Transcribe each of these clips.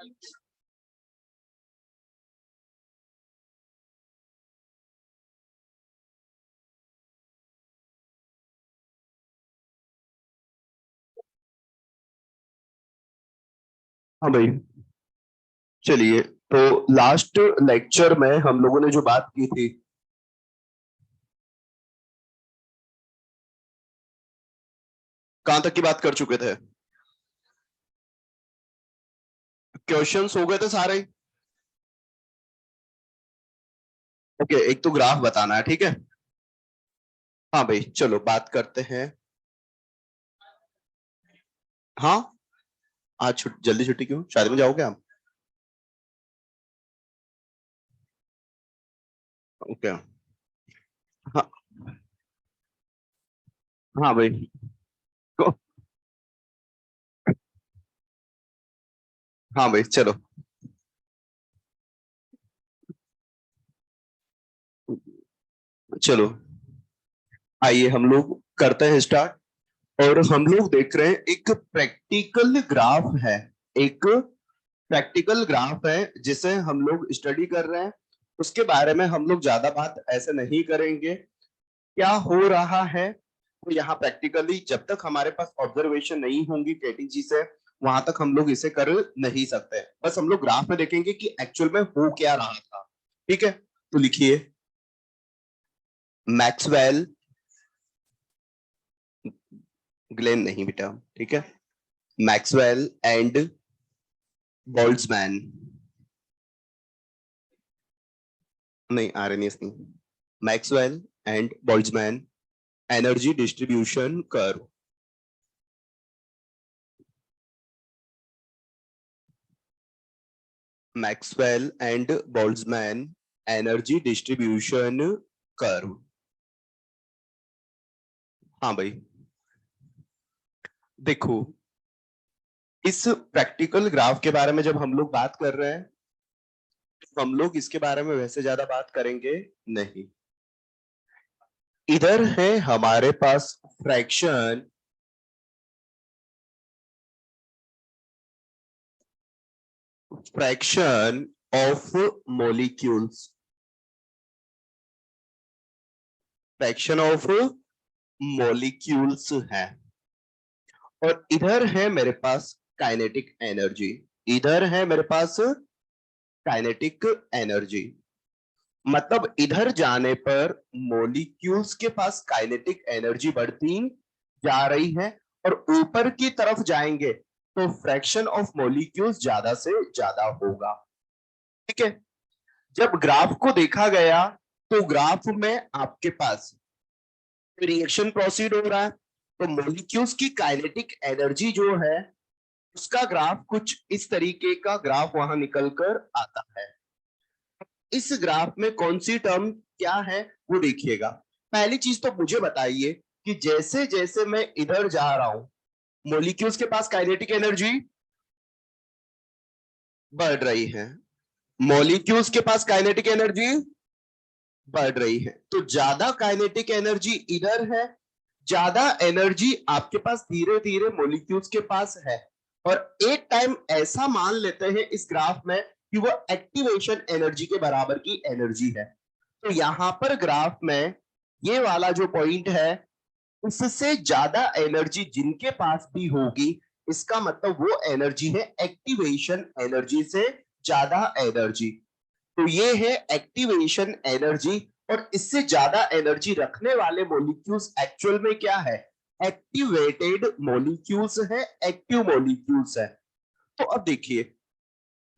हाँ भाई, चलिए। तो लास्ट लेक्चर में हम लोगों ने जो बात की थी, कहां तक की बात कर चुके थे? क्वेश्चंस हो गए थे सारे। ओके, एक तो ग्राफ बताना है, ठीक है। हाँ भाई, चलो बात करते हैं। हाँ, आज जल्दी छुट्टी क्यों? शादी में जाओगे आप? ओके। हाँ। हाँ भाई। को- हाँ भाई, चलो। चलो, आइए हम लोग करते हैं स्टार्ट। और हम लोग देख रहे हैं एक प्रैक्टिकल ग्राफ है। एक प्रैक्टिकल ग्राफ है जिसे हम लोग स्टडी कर रहे हैं। उसके बारे में हम लोग ज्यादा बात ऐसे नहीं करेंगे। क्या हो रहा है तो यहाँ प्रैक्टिकली जब तक हमारे पास ऑब्जर्वेशन नहीं होंगी केटीजी से, वहां तक हम लोग इसे कर नहीं सकते। बस हम लोग ग्राफ में देखेंगे कि एक्चुअल में हो क्या रहा था। ठीक है, तो लिखिए। मैक्सवेल, ग्लेन नहीं बेटा, ठीक है। मैक्सवेल एंड बोल्ट्जमैन, नहीं आरएनएस नहीं, Maxwell and Boltzmann energy distribution curve. Maxwell and Boltzmann energy distribution curve. हाँ भाई, देखो, इस प्रैक्टिकल ग्राफ के बारे में जब हम लोग बात कर रहे हैं, तो हम लोग इसके बारे में वैसे ज्यादा बात करेंगे नहीं। इधर है हमारे पास fraction, fraction of molecules, fraction of molecules है। और इधर है मेरे पास काइनेटिक एनर्जी, इधर है मेरे पास काइनेटिक एनर्जी। मतलब इधर जाने पर मॉलिक्यूल्स के पास काइनेटिक एनर्जी बढ़ती जा रही है, और ऊपर की तरफ जाएंगे तो फ्रैक्शन ऑफ मॉलिक्यूल्स ज्यादा से ज्यादा होगा। ठीक है। जब ग्राफ को देखा गया तो ग्राफ में आपके पास रिएक्शन प्रोसीड हो रहा है, तो मॉलिक्यूल्स की काइनेटिक एनर्जी जो है उसका ग्राफ कुछ इस तरीके का ग्राफ वहां निकल कर आता है। इस ग्राफ में कौन सी टर्म क्या है वो देखिएगा। पहली चीज तो मुझे बताइए कि जैसे जैसे मैं इधर जा रहा हूं, मॉलिक्यूल्स के पास काइनेटिक एनर्जी बढ़ रही है, मॉलिक्यूल्स के पास काइनेटिक एनर्जी बढ़ रही है, तो ज्यादा काइनेटिक एनर्जी इधर है, ज्यादा एनर्जी आपके पास धीरे धीरे मॉलिक्यूल्स के पास है। और एक टाइम ऐसा मान लेते हैं इस ग्राफ में कि वो एक्टिवेशन एनर्जी के बराबर की एनर्जी है। तो यहां पर ग्राफ में ये वाला जो पॉइंट है, उससे ज्यादा एनर्जी जिनके पास भी होगी, इसका मतलब वो एनर्जी है एक्टिवेशन एनर्जी से ज्यादा एनर्जी। तो ये है एक्टिवेशन एनर्जी। और इससे ज्यादा एनर्जी रखने वाले मॉलिक्यूल्स एक्चुअल में क्या है? एक्टिवेटेड मॉलिक्यूल्स है, एक्टिव मॉलिक्यूल्स है। तो अब देखिए,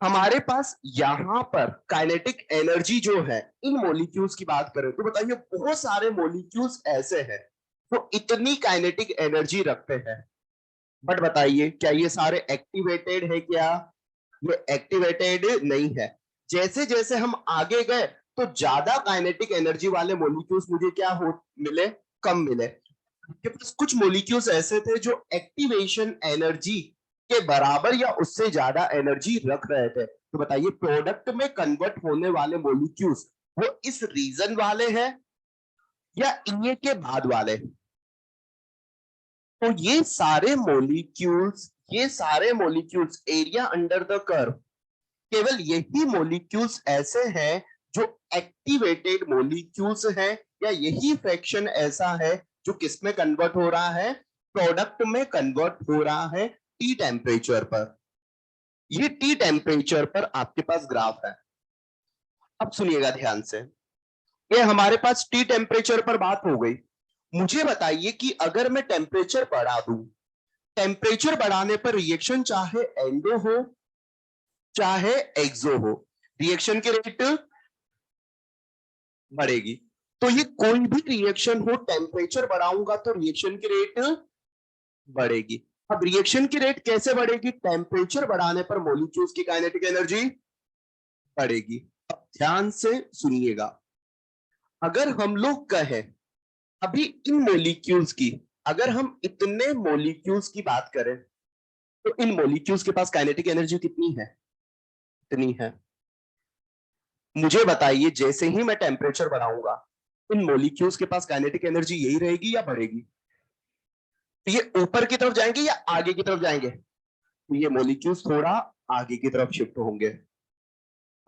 हमारे पास यहां पर काइनेटिक एनर्जी जो है, इन मॉलिक्यूल्स की बात करें तो बताइए बहुत सारे मॉलिक्यूल्स ऐसे हैं तो इतनी काइनेटिक एनर्जी रखते हैं। बट बताइए क्या ये सारे एक्टिवेटेड है क्या? ये एक्टिवेटेड नहीं है। जैसे जैसे हम आगे गए तो ज्यादा काइनेटिक एनर्जी वाले मॉलिक्यूल्स मुझे क्या हो मिले? कम मिले। आपके पास कुछ मॉलिक्यूल्स ऐसे थे जो एक्टिवेशन एनर्जी के बराबर या उससे ज्यादा एनर्जी रख रहे थे। तो बताइए प्रोडक्ट में कन्वर्ट होने वाले मॉलिक्यूल्स वो इस रीजन वाले हैं या इन्हीं के बाद वाले? तो ये सारे molecules area under the curve केवल यही मॉलिक्यूल्स ऐसे हैं जो एक्टिवेटेड मॉलिक्यूल्स हैं, या यही फ्रैक्शन ऐसा है जो किस में कन्वर्ट हो रहा है, प्रोडक्ट में कन्वर्ट हो रहा है टी टेम्परेचर पर। ये टी टेम्परेचर पर आपके पास ग्राफ है। अब सुनिएगा ध्यान से, ये हमारे पास टी टेम्परेचर पर बात हो गई। मुझे बताइए कि अगर मैं टेम्परेचर बढ़ा दूं, टेम्परेचर बढ़ाने पर रिएक्शन चाहे एंडो हो चाहे एक्सो हो, रिएक्शन की रेट बढ़ेगी। तो ये कोई भी रिएक्शन हो, टेम्परेचर बढ़ाऊंगा तो रिएक्शन की रेट बढ़ेगी। अब रिएक्शन की रेट कैसे बढ़ेगी? टेम्परेचर बढ़ाने पर मॉलिक्यूल्स की काइनेटिक एनर्जी बढ़ेगी। अब ध्यान से सुनिएगा, अगर हम लोग कहें अभी इन मॉलिक्यूल्स की, अगर हम इतने मॉलिक्यूल्स की बात करें तो इन मॉलिक्यूल्स के पास काइनेटिक एनर्जी कितनी है? इतनी है। मुझे बताइए जैसे ही मैं टेम्परेचर बढ़ाऊंगा, इन मॉलिक्यूल्स के पास काइनेटिक एनर्जी यही रहेगी या बढ़ेगी? तो ये ऊपर की तरफ जाएंगे या आगे की तरफ जाएंगे? तो ये मॉलिक्यूल्स थोड़ा आगे की तरफ शिफ्ट होंगे,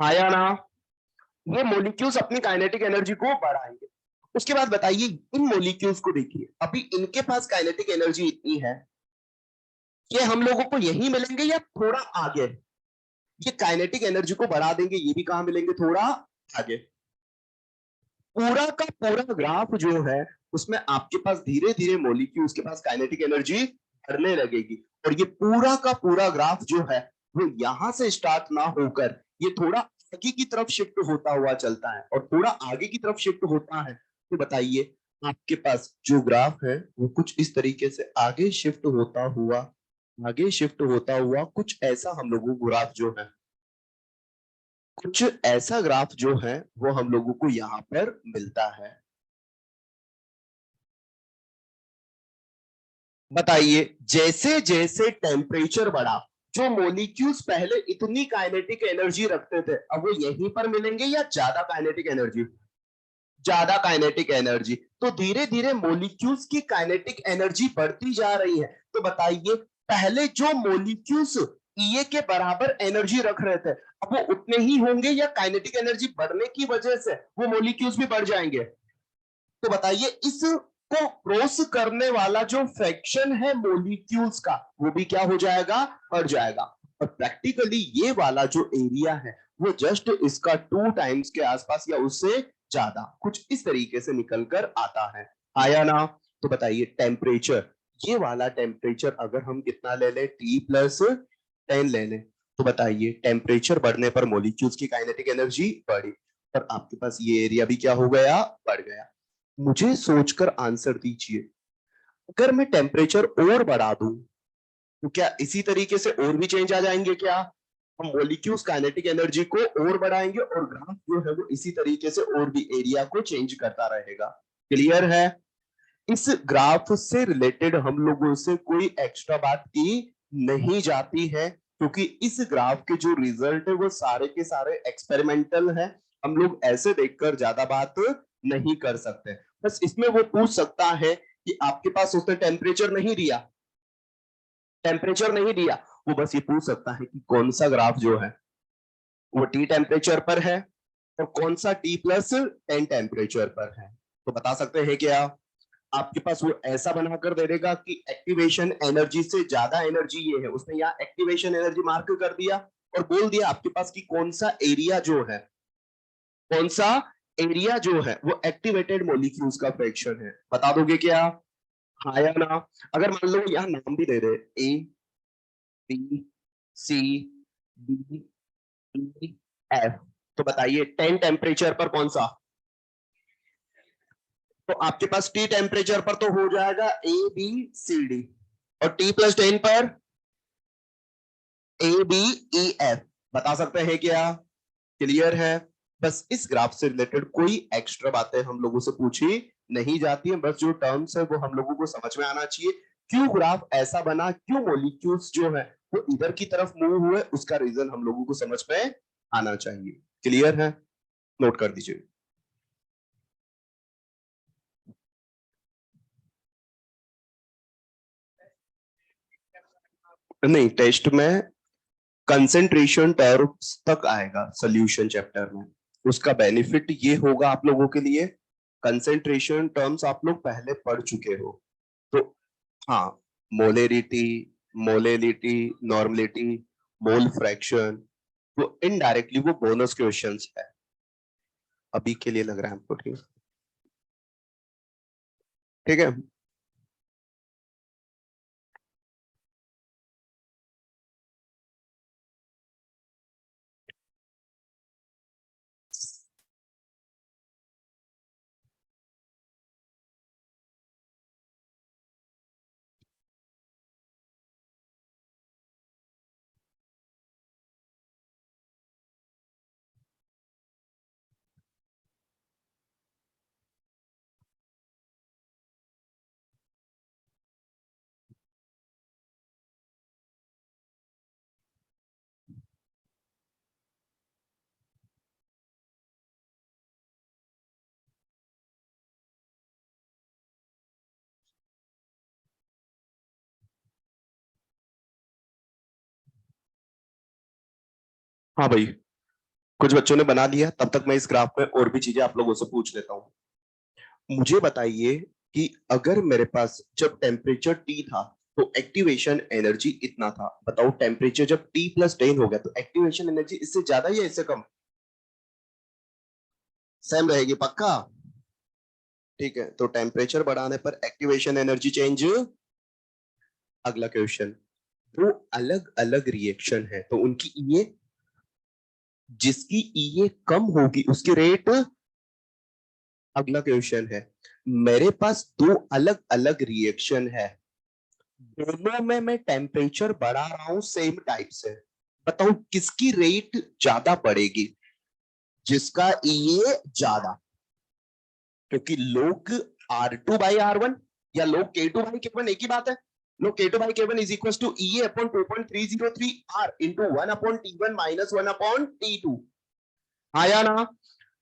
हाँ या ना? ये मॉलिक्यूल्स अपनी काइनेटिक एनर्जी को बढ़ाएंगे। उसके बाद बताइए इन मॉलिक्यूल्स को देखिए, अभी इनके पास काइनेटिक एनर्जी इतनी है, ये हम लोगों को यही मिलेंगे या थोड़ा आगे? ये काइनेटिक एनर्जी को बढ़ा देंगे, ये भी कहां मिलेंगे? थोड़ा आगे। पूरा का पूरा ग्राफ जो है उसमें आपके पास धीरे धीरे मॉलिक्यूल्स के पास काइनेटिक एनर्जी बढ़ने लगेगी, और ये पूरा का पूरा ग्राफ जो है वो यहां से स्टार्ट ना होकर ये थोड़ा आगे की तरफ शिफ्ट होता हुआ चलता है, और थोड़ा आगे की तरफ शिफ्ट होता है। तो बताइए आपके पास जो ग्राफ है वो कुछ इस तरीके से आगे शिफ्ट होता हुआ कुछ ऐसा हम लोगों को ग्राफ जो है, कुछ ऐसा ग्राफ जो है वो हम लोगों को यहां पर मिलता है। बताइए जैसे जैसे टेम्परेचर बढ़ा, जो मॉलिक्यूल्स पहले इतनी काइनेटिक एनर्जी रखते थे अब वो यहीं पर मिलेंगे या ज्यादा काइनेटिक एनर्जी? ज्यादा काइनेटिक एनर्जी। तो धीरे धीरे मॉलिक्यूल्स की काइनेटिक एनर्जी बढ़ती जा रही है। तो बताइए पहले जो मॉलिक्यूल्स ईए के बराबर एनर्जी रख रहे थे अब वो उतने ही होंगे, या काइनेटिक एनर्जी बढ़ने की वजह से वो मॉलिक्यूल्स भी बढ़ जाएंगे? तो बताइए इसको क्रॉस करने वाला जो फ्रैक्शन है मॉलिक्यूल्स का वो भी क्या हो जाएगा? बढ़ जाएगा। और प्रैक्टिकली ये वाला जो एरिया है वो जस्ट इसका 2 टाइम्स के आसपास या उससे ज्यादा कुछ इस तरीके से निकल कर आता है, आया ना? तो बताइए टेम्परेचर, ये वाला टेम्परेचर अगर हम कितना ले लें, T+10 ले लें, तो बताइए टेम्परेचर बढ़ने पर मॉलिक्यूल्स की काइनेटिक एनर्जी बढ़ी, और आपके पास ये एरिया भी क्या हो गया? बढ़ गया। मुझे सोचकर आंसर दीजिए, अगर मैं टेम्परेचर और बढ़ा दूं तो क्या इसी तरीके से और भी चेंज आ जाएंगे क्या? हम मॉलिक्यूल्स काइनेटिक एनर्जी को और बढ़ाएंगे और ग्राफ जो है वो इसी तरीके से और भी एरिया को चेंज करता रहेगा। क्लियर है? इस ग्राफ से रिलेटेड हम लोगों से कोई एक्स्ट्रा बात की नहीं जाती है, क्योंकि इस ग्राफ के जो रिजल्ट है वो सारे के सारे एक्सपेरिमेंटल है। हम लोग ऐसे देखकर ज्यादा बात नहीं कर सकते। बस इसमें वो पूछ सकता है कि आपके पास उसने टेम्परेचर नहीं दिया, वो बस ये पूछ सकता है कि कौन सा ग्राफ जो है वो टी टेम्परेचर पर है और कौन सा T+10 टेम्परेचर पर है। तो बता सकते हैं क्या? आपके पास वो ऐसा बनाकर दे देगा कि एक्टिवेशन एनर्जी से ज्यादा एनर्जी ये है, उसने यहाँ एक्टिवेशन एनर्जी मार्क कर दिया और बोल दिया आपके पास कि कौन सा एरिया जो है वो एक्टिवेटेड मॉलिक्यूल्स का फ्रैक्शन है। बता दोगे क्या? हाँ या ना? अगर मान लो यहाँ नाम भी दे दे, A B C D E F, तो बताइए 10 टेम्परेचर पर कौन सा? तो आपके पास टी टेम्परेचर पर तो हो जाएगा ABCD, और T+10 पर ABEF। बता सकते हैं क्या? क्लियर है? बस इस ग्राफ से रिलेटेड कोई एक्स्ट्रा बातें हम लोगों से पूछी नहीं जाती है, बस जो टर्म्स है वो हम लोगों को समझ में आना चाहिए। क्यों ग्राफ ऐसा बना, क्यों मॉलिक्यूल्स जो है वो इधर की तरफ मूव हुए, उसका रीजन हम लोगों को समझ में आना चाहिए। क्लियर है? नोट कर दीजिए। नहीं, टेस्ट में कंसेंट्रेशन टर्म्स तक आएगा सोल्यूशन चैप्टर में। उसका बेनिफिट ये होगा आप लोगों के लिए, कंसेंट्रेशन टर्म्स आप लोग पहले पढ़ चुके हो तो हाँ, मोलेरिटी, मोलेलिटी, नॉर्मलिटी, मोल फ्रैक्शन, वो इनडायरेक्टली वो बोनस क्वेश्चंस है अभी के लिए, लग रहा है हमको। ठीक, ठीक है। हाँ भाई, कुछ बच्चों ने बना लिया, तब तक मैं इस ग्राफ में और भी चीजें आप लोगों से पूछ लेता हूँ। मुझे बताइए कि अगर मेरे पास जब टेम्परेचर टी था तो एक्टिवेशन एनर्जी इतना था, बताओ टेम्परेचर जब टी प्लस 10 हो गया तो एक्टिवेशन एनर्जी इससे ज्यादा या इससे कम? सेम रहेगी पक्का? ठीक है, तो टेम्परेचर बढ़ाने पर एक्टिवेशन एनर्जी चेंज। अगला क्वेश्चन, दो अलग अलग रिएक्शन है तो उनकी ये, जिसकी ये कम होगी उसकी रेट। अगला क्वेश्चन है, मेरे पास दो अलग अलग रिएक्शन है, दोनों में मैं टेम्परेचर बढ़ा रहा हूं सेम टाइप से, बताओ किसकी रेट ज्यादा पड़ेगी? जिसका ये ज्यादा, क्योंकि लोग R2/R1 या लोग K2/K1 एक ही बात है। लोग K2/K1 is equal to E upon 2.303 R into 1/T1 - 1/T2। आया ना?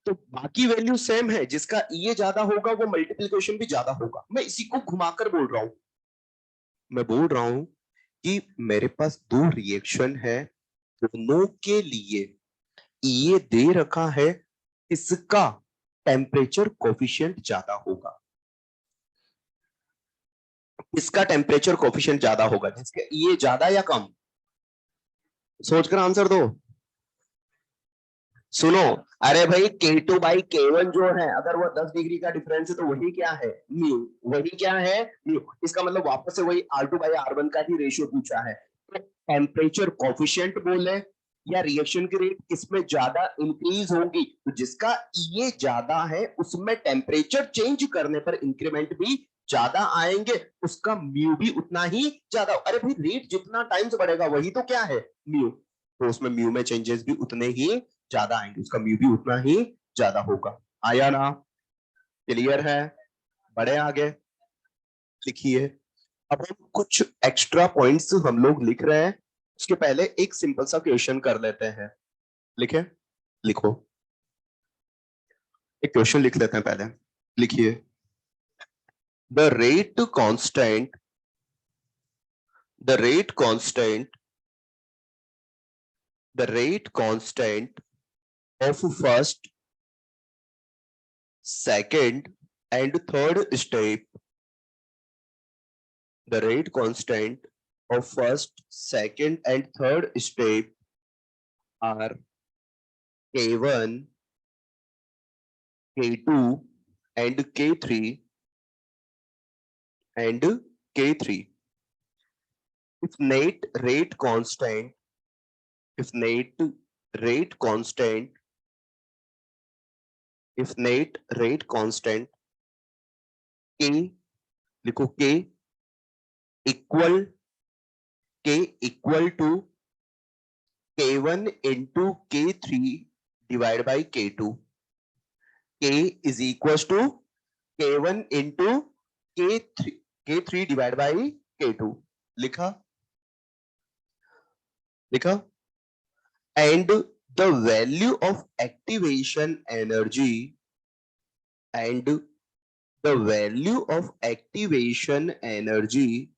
तो बाकी वैल्यू सेम है, जिसका ये ज्यादा होगा वो मल्टीप्लीकेशन भी ज्यादा होगा। मैं इसी को घुमाकर बोल रहा हूं, मैं बोल रहा हूं कि मेरे पास दो रिएक्शन है, दोनों के लिए ये दे रखा है, इसका टेम्परेचर कोफिशिएंट ज्यादा होगा, इसका टेम्परेचर कोफिशिएंट ज्यादा होगा, जिसका ये ज्यादा या कम? सोचकर आंसर दो। सुनो, अरे भाई K2/K1 जो है, अगर वो 10 डिग्री का डिफरेंस है तो वही क्या है? म्यू। वही क्या है? म्यू। इसका मतलब वापस से वही R2/R1 का ही रेशियो पूछा है। तो टेम्परेचर कॉफिशिएंट बोले या रिएक्शन की रेट किसमें ज्यादा इंक्रीज होगी, तो जिसका ये ज्यादा है उसमें टेम्परेचर चेंज करने पर इंक्रीमेंट भी ज्यादा आएंगे, उसका म्यू भी उतना ही ज्यादा। अरे भाई, रेट जितना टाइम्स बढ़ेगा वही तो क्या है? म्यू। तो उसमें म्यू में चेंजेस भी उतने ही ज्यादा आएंगे, उसका म्यू भी उतना ही ज्यादा होगा। आया ना? क्लियर है? बड़े आगे लिखिए। अब हम कुछ एक्स्ट्रा पॉइंट्स हम लोग लिख रहे हैं, उसके पहले एक सिंपल सा क्वेश्चन कर लेते हैं। लिखे? लिखो, एक क्वेश्चन लिख लेते हैं पहले। लिखिए, the rate constant, the rate constant, the rate constant of first, second and third step, the rate constant of first, second, and third step are K1, K2, and K3 and K3. If net rate constant, if net rate constant, if net rate constant K, लिखो equal K equal to K1 into K3 divided by K2. K is equals to K1 into K3 divided by K2. लिखा? लिखा? And the value of activation energy, and the value of activation energy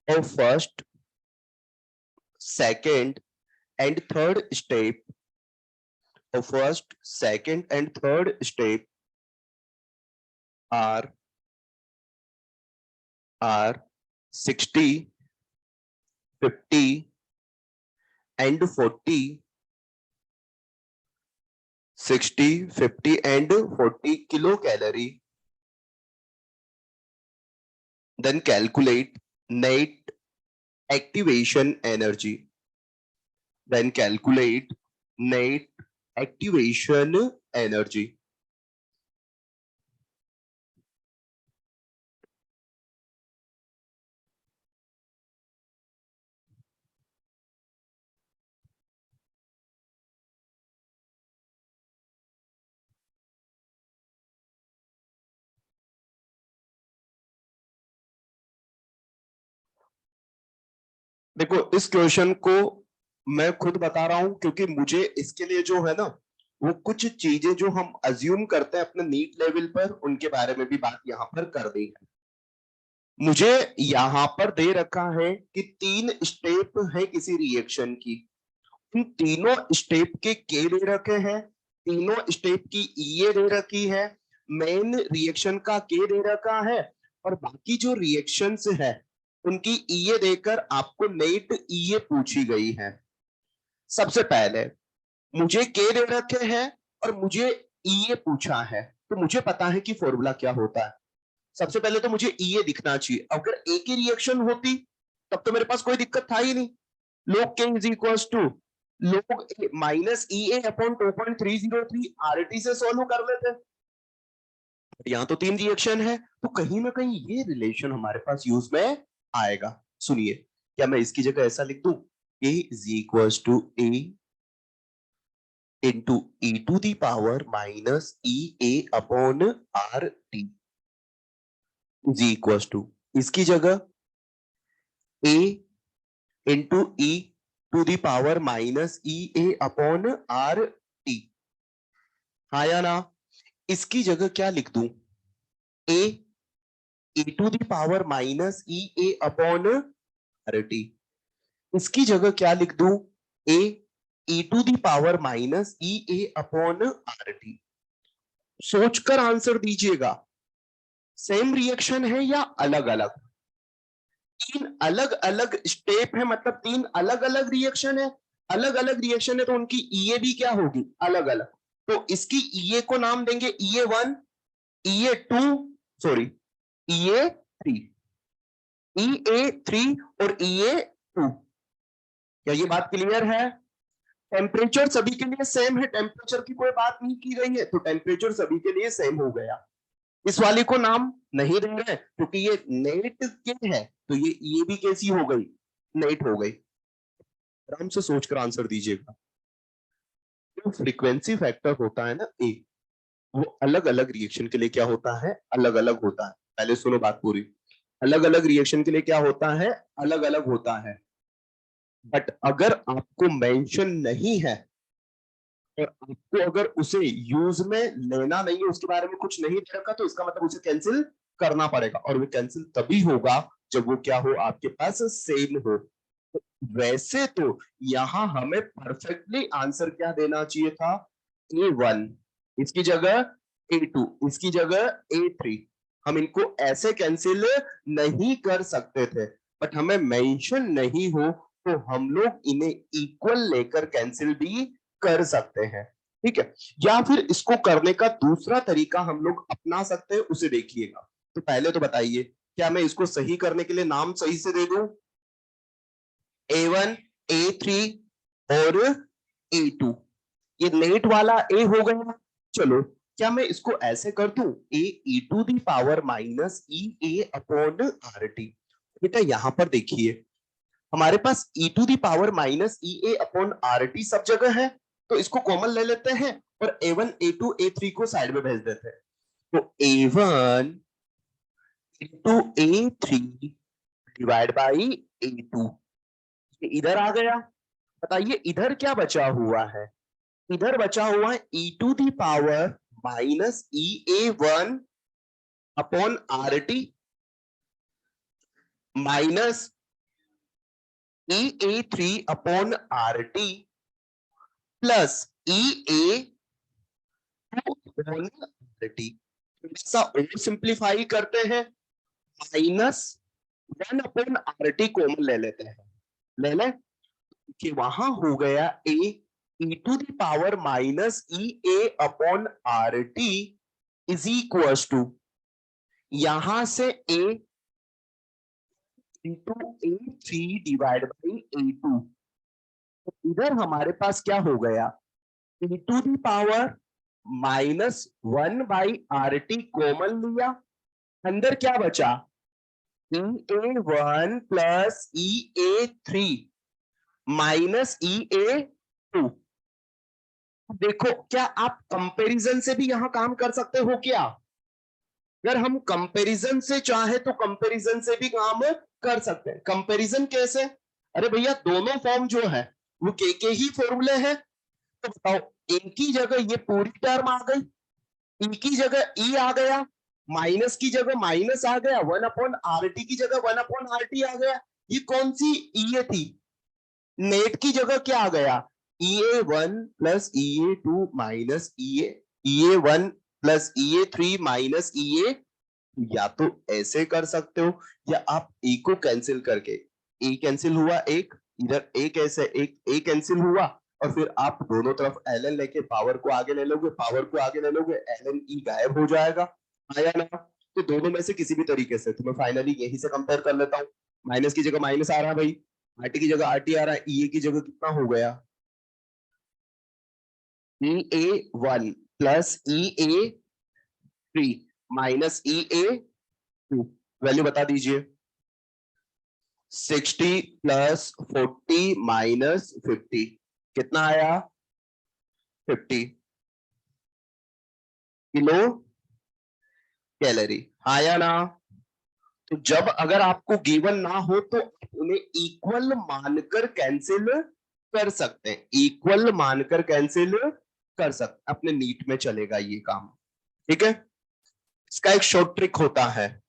of first, second and third step, or first, second and third step are 60, 50 and 40, 60, 50 and 40 kilocalorie. Then calculate net activation energy. Then calculate net activation energy. देखो, इस question को मैं खुद बता रहा हूं क्योंकि मुझे इसके लिए जो है ना, वो कुछ चीजें जो हम अज्यूम करते हैं अपने नीट लेवल पर, उनके बारे में भी बात यहां पर कर दी है। मुझे यहां पर दे रखा है कि 3 स्टेप है किसी रिएक्शन की। इन तीनों स्टेप के दे रखे हैं, तीनों स्टेप की ईए दे रखी है, मेन रिएक्शन का के दे रखा है, और बाकी जो रिएक्शंस है उनकी ईए देकर आपको नेट ईए पूछी गई है। सबसे पहले मुझे के दे रखे हैं और मुझे ईए पूछा है, तो मुझे पता है कि फॉर्मूला क्या होता है। सबसे पहले तो मुझे ईए दिखना चाहिए। अगर एक ही रिएक्शन होती तब तो मेरे पास कोई दिक्कत था ही नहीं। log k is equals to log minus E A upon 2.303 RT से सॉल्व कर लेते। यहां तो 3 रिएक्शन है, तो कहीं ना कहीं ये रिलेशन हमारे पास यूज में आएगा। सुनिए, क्या मैं इसकी जगह ऐसा लिख दूं, a is equals to a into e to the power minus e a upon r t is equals to, इसकी जगह a into e to the power minus e a upon r t, हाँ या ना? इसकी जगह क्या लिख दूं, a e to the power minus E A upon R T. इसकी जगह क्या लिख दूं, a e to the power minus E A upon R T. सोचकर आंसर दीजिएगा, सेम रिएक्शन है या अलग अलग? 3 अलग अलग स्टेप है, मतलब 3 अलग अलग रिएक्शन है। अलग अलग रिएक्शन है तो उनकी ईए भी क्या होगी, अलग अलग। तो इसकी ईए को नाम देंगे EA1, EA2, sorry EA3, EA3 और EA2। क्या ये बात क्लियर है? टेम्परेचर सभी के लिए सेम है, टेम्परेचर की कोई बात नहीं की गई है, तो टेम्परेचर सभी के लिए सेम हो गया। इस वाले को नाम नहीं दे रहे क्योंकि ये नेट के है, तो ये भी कैसी हो गई, नेट हो गई। आराम से सोचकर आंसर दीजिएगा। जो फ्रीक्वेंसी फैक्टर होता है ना ए, वो अलग अलग रिएक्शन के लिए क्या होता है, अलग अलग होता है। पहले सुनो बात पूरी। अलग अलग रिएक्शन के लिए क्या होता है, अलग अलग होता है। बट अगर आपको मेंशन नहीं है और आपको अगर उसे यूज में लेना नहीं है, उसके बारे में कुछ नहीं दे रखा, तो इसका मतलब उसे कैंसिल करना पड़ेगा, और वो कैंसिल तभी होगा जब वो क्या हो, आपके पास सेम हो। तो वैसे तो यहां हमें परफेक्टली आंसर क्या देना चाहिए था, A1, इसकी जगह A2, इसकी जगह A3। हम इनको ऐसे कैंसिल नहीं कर सकते थे, बट हमें मेंशन नहीं हो तो हम लोग इन्हें इक्वल लेकर कैंसिल भी कर सकते हैं। ठीक है, या फिर इसको करने का दूसरा तरीका हम लोग अपना सकते हैं, उसे देखिएगा। तो पहले तो बताइए, क्या मैं इसको सही करने के लिए नाम सही से दे दूं, A1, A3 और A2? ये नेट वाला ए हो गया। चलो, क्या मैं इसको ऐसे कर दूं, A E to the power minus E A upon R T. बेटा यहां पर देखिए, हमारे पास e to the power minus E A upon R T सब जगह है, तो इसको कॉमन ले लेते हैं और A1, A2, A3 को साइड में भेज देते हैं। तो A1 into A3 divide by A2, इधर आ गया। बताइए इधर क्या बचा हुआ है, इधर बचा हुआ है e to the power minus EA1 upon R T minus EA3/RT plus EA2/RT। थोड़ा सा और सिंप्लीफाई करते हैं, -1/RT कॉमन ले लेते हैं, ले लें कि वहां हो गया A e⁻−EA/RT is equal to, यहां से A into A3 divide by A2। इधर हमारे पास क्या हो गया, E⁻−1/RT कॉमन लिया, अंदर क्या बचा, EA1 plus EA3 minus EA2। देखो क्या आप कंपैरिजन से भी यहां काम कर सकते हो क्या, अगर हम कंपैरिजन से चाहे तो कंपैरिजन से भी काम कर सकते हैं। कंपैरिजन कैसे, अरे भैया दोनों फॉर्म जो है वो के ही फॉर्मूले हैं, तो बताओ ए की जगह ये पूरी टर्म आ गई, ई की जगह ई आ गया, माइनस की जगह माइनस आ गया, 1/RT की जगह 1/RT आ गया। ये कौन सी ई थी, नेट की जगह क्या आ गया, EA1 plus EA2 minus EA1 plus EA3 minus EA। या तो ऐसे कर सकते हो, या आप ए को कैंसिल करके, ए कैंसिल हुआ एक, इधर ए कैसे एक ए कैंसिल हुआ, और फिर आप दोनों तरफ ln लेके पावर को आगे ले लोगे, पावर को आगे ले लोगे, ln e गायब हो जाएगा, आया ना। तो दोनों में से किसी भी तरीके से, तो मैं फाइनली यही से कंपेयर कर लेता हूँ। माइनस की जगह माइनस आ रहा है भाई, आरटी की जगह आरटी आ रहा है, ई की जगह कितना हो गया, EA1 plus EA3 minus EA2। Value बता दीजिए, 60 प्लस 40 माइनस 50 कितना आया, 50 किलो कैलोरी, आया ना। तो जब अगर आपको गिवन ना हो तो आप उन्हें इक्वल मानकर कैंसिल कर सकते हैं, इक्वल मानकर कैंसिल कर सकते, अपने नीट में चलेगा ये काम, ठीक है। इसका एक शॉर्ट ट्रिक होता है,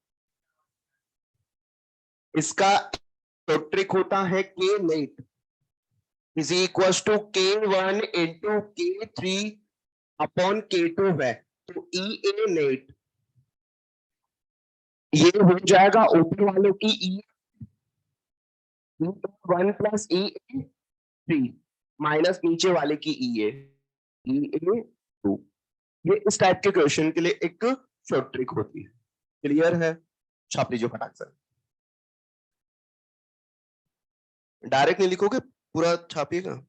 इसका शॉर्ट ट्रिक होता है के net is equal to K1 into K3 upon K2 है, तो ई ए नेट ये हो जाएगा ऊपर वालों की E1 प्लस EA3 माइनस नीचे वाले की EA2। ये इस टाइप के क्वेश्चन के लिए एक शॉर्ट ट्रिक होती है, क्लियर है, छाप लीजिए फटाक से, डायरेक्ट नहीं लिखोगे, पूरा छापिएगा।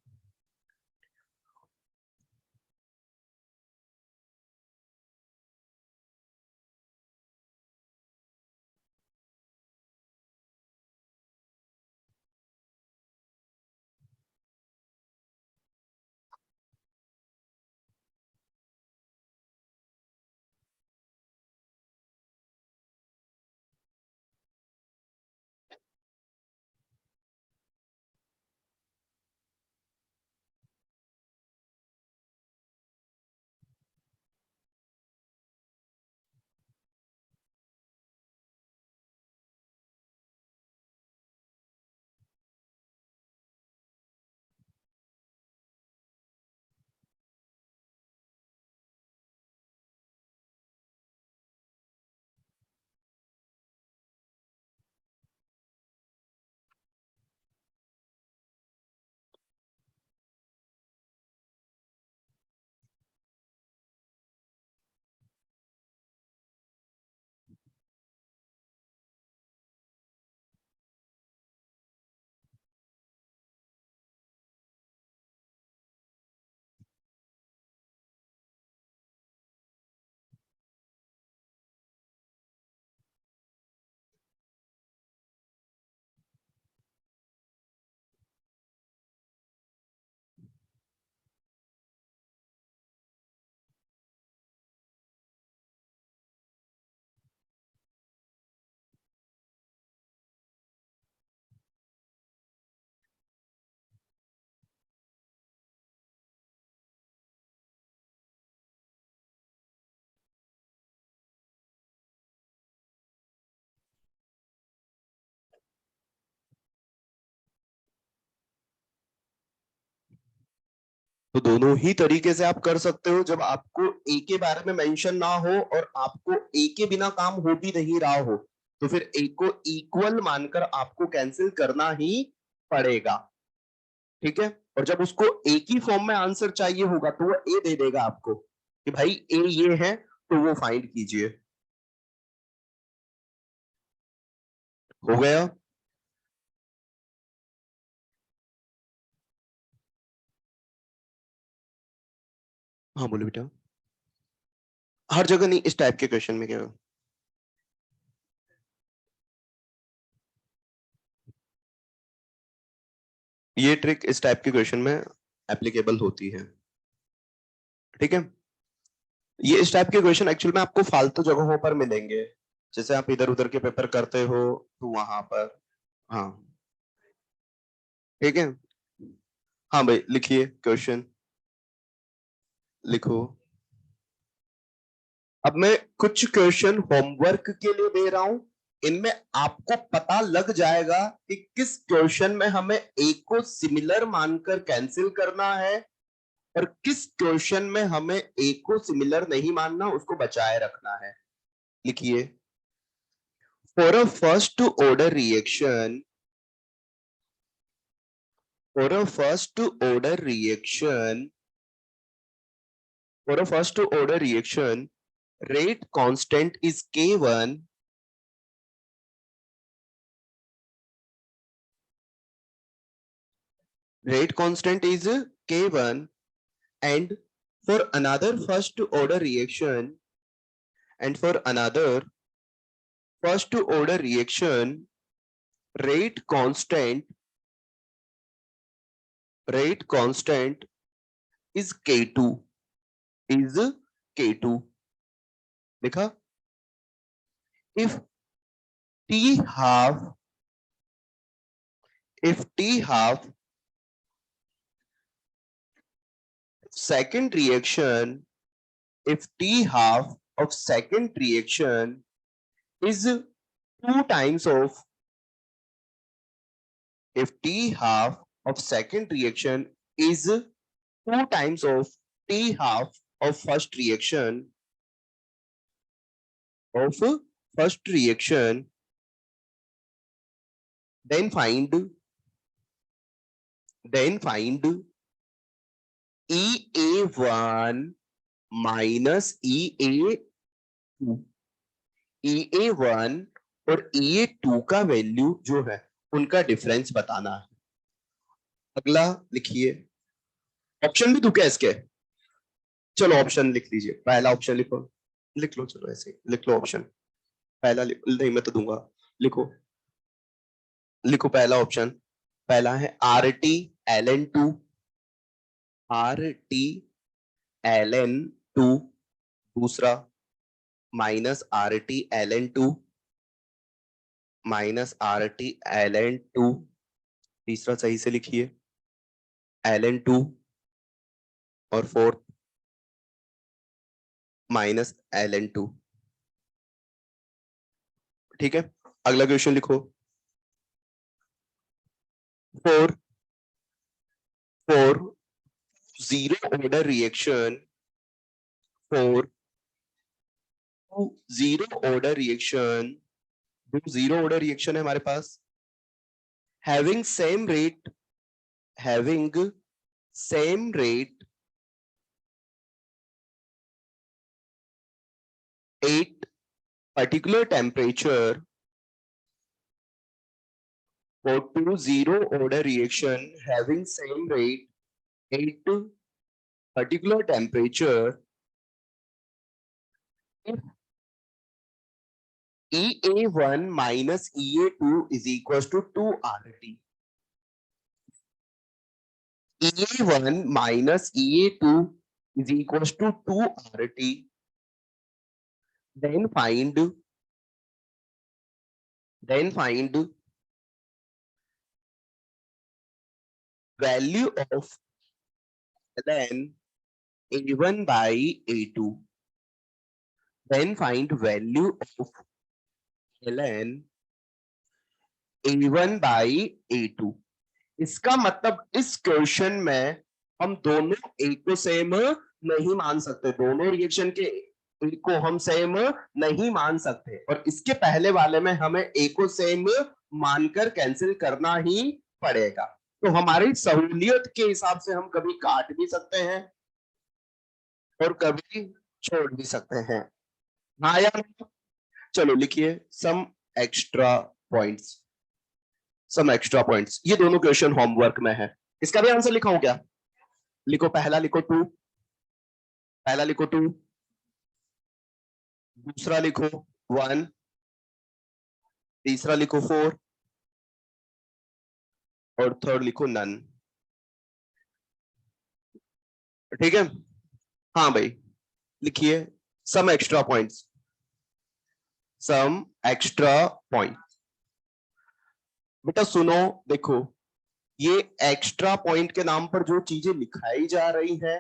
तो दोनों ही तरीके से आप कर सकते हो, जब आपको ए के बारे में मेंशन ना हो और आपको ए के बिना काम हो भी नहीं रहा हो, तो फिर ए को इक्वल मानकर आपको कैंसिल करना ही पड़ेगा। ठीक है, और जब उसको ए की फॉर्म में आंसर चाहिए होगा तो वो ए दे देगा आपको कि भाई ए ये है, तो वो फाइंड कीजिए। हो गया? हाँ बोलो बेटा। हर जगह नहीं, इस टाइप के क्वेश्चन में क्या? ये ट्रिक इस टाइप के क्वेश्चन में एप्लीकेबल होती है। ठीक है, ये इस टाइप के क्वेश्चन एक्चुअल में आपको फालतू जगहों पर मिलेंगे, जैसे आप इधर उधर के पेपर करते हो तो वहां पर। हाँ ठीक है। हाँ भाई लिखिए क्वेश्चन, लिखो। अब मैं कुछ क्वेश्चन होमवर्क के लिए दे रहा हूं, इनमें आपको पता लग जाएगा कि किस क्वेश्चन में हमें एक को सिमिलर मानकर कैंसिल करना है और किस क्वेश्चन में हमें एक को सिमिलर नहीं मानना, उसको बचाए रखना है। लिखिए। For a first order reaction, for a first order reaction, for a first order reaction, rate constant is K1, rate constant is K1, and for another first order reaction, and for another first order reaction, rate constant, rate constant is K2, is K2. लिखा? If T half, if T half second reaction, if T half of second reaction is 2 times of, if T half of second reaction is 2 times of T half of first reaction, of first reaction, then find, then find EA1 minus EA2, EA1 और EA2 का value जो है उनका difference बताना है। अगला लिखिए। Option भी दूं क्या इसके? चलो ऑप्शन लिख लीजिए, पहला ऑप्शन लिखो। लिख लो, चलो ऐसे लिख लो ऑप्शन। पहला नहीं मैं तो दूंगा। लिखो, लिखो पहला ऑप्शन। पहला है RT LN2, RT LN2। दूसरा -RT LN2, -RT LN2। तीसरा सही से लिखिए, LN2। और फोर्थ -LN2। ठीक है, अगला क्वेश्चन लिखो। For for zero order reaction, for zero order reaction, zero order reaction है हमारे पास, having same rate, having same rate at particular temperature, for two zero order reaction having same rate at particular temperature, if EA1 minus EA2 is equals to 2RT, EA1 minus EA2 is equals to 2RT, then find, then find value of ln A1 by A2, then find value of ln A1 by A2। इसका मतलब इस question में हम दोनों एक को same नहीं मान सकते, दोनों रिएक्शन के एक को हम सेम नहीं मान सकते, और इसके पहले वाले में हमें एक को सेम मानकर कैंसिल करना ही पड़ेगा। तो हमारी सहूलियत के हिसाब से हम कभी काट भी सकते हैं और कभी छोड़ भी सकते हैं। हाँ या नहीं? चलो लिखिए some extra points, some extra points. ये दोनों क्वेश्चन होमवर्क में है। इसका भी आंसर लिखाऊं क्या? लिखो, पहला लिखो 2, पहला लिखो 2, दूसरा लिखो 1, तीसरा लिखो 4 और थर्ड लिखो नन। ठीक है? हाँ भाई, लिखिए some extra points, some extra point. बेटा सुनो, देखो, ये एक्स्ट्रा पॉइंट के नाम पर जो चीजें लिखाई जा रही है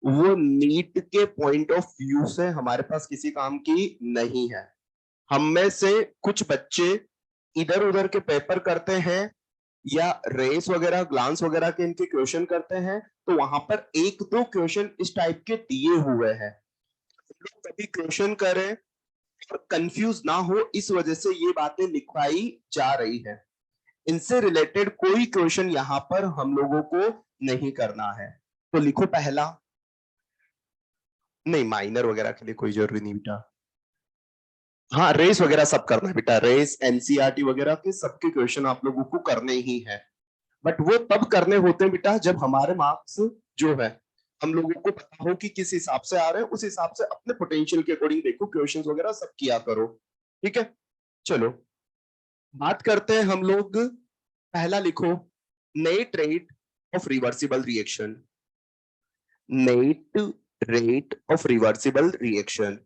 वो नीट के पॉइंट ऑफ व्यू से हमारे पास किसी काम की नहीं है। हम में से कुछ बच्चे इधर उधर के पेपर करते हैं या रेस वगैरह ग्लांस वगैरह के इनके क्वेश्चन करते हैं, तो वहां पर एक दो क्वेश्चन इस टाइप के दिए हुए हैं। कभी क्वेश्चन करें और कंफ्यूज ना हो, इस वजह से ये बातें लिखवाई जा रही है। इनसे रिलेटेड कोई क्वेश्चन यहां पर हम लोगों को नहीं करना है। तो लिखो पहला, नहीं माइनर वगैरह के लिए कोई जरूरी नहीं बेटा। हाँ रेस वगैरह सब करना है बेटा, रेस एनसीईआरटी वगैरह के सबके क्वेश्चन आप लोगों को करने ही है, बट वो तब करने होते हैं बेटा जब हमारे मार्क्स जो है हम लोगों को पता हो कि किस हिसाब से आ रहे हैं, उस हिसाब से अपने पोटेंशियल के अकॉर्डिंग देखो क्वेश्चंस वगैरह सब किया करो। ठीक है? चलो बात करते हैं हम लोग। पहला लिखो, net rate of reversible reaction, net rate of reversible reaction,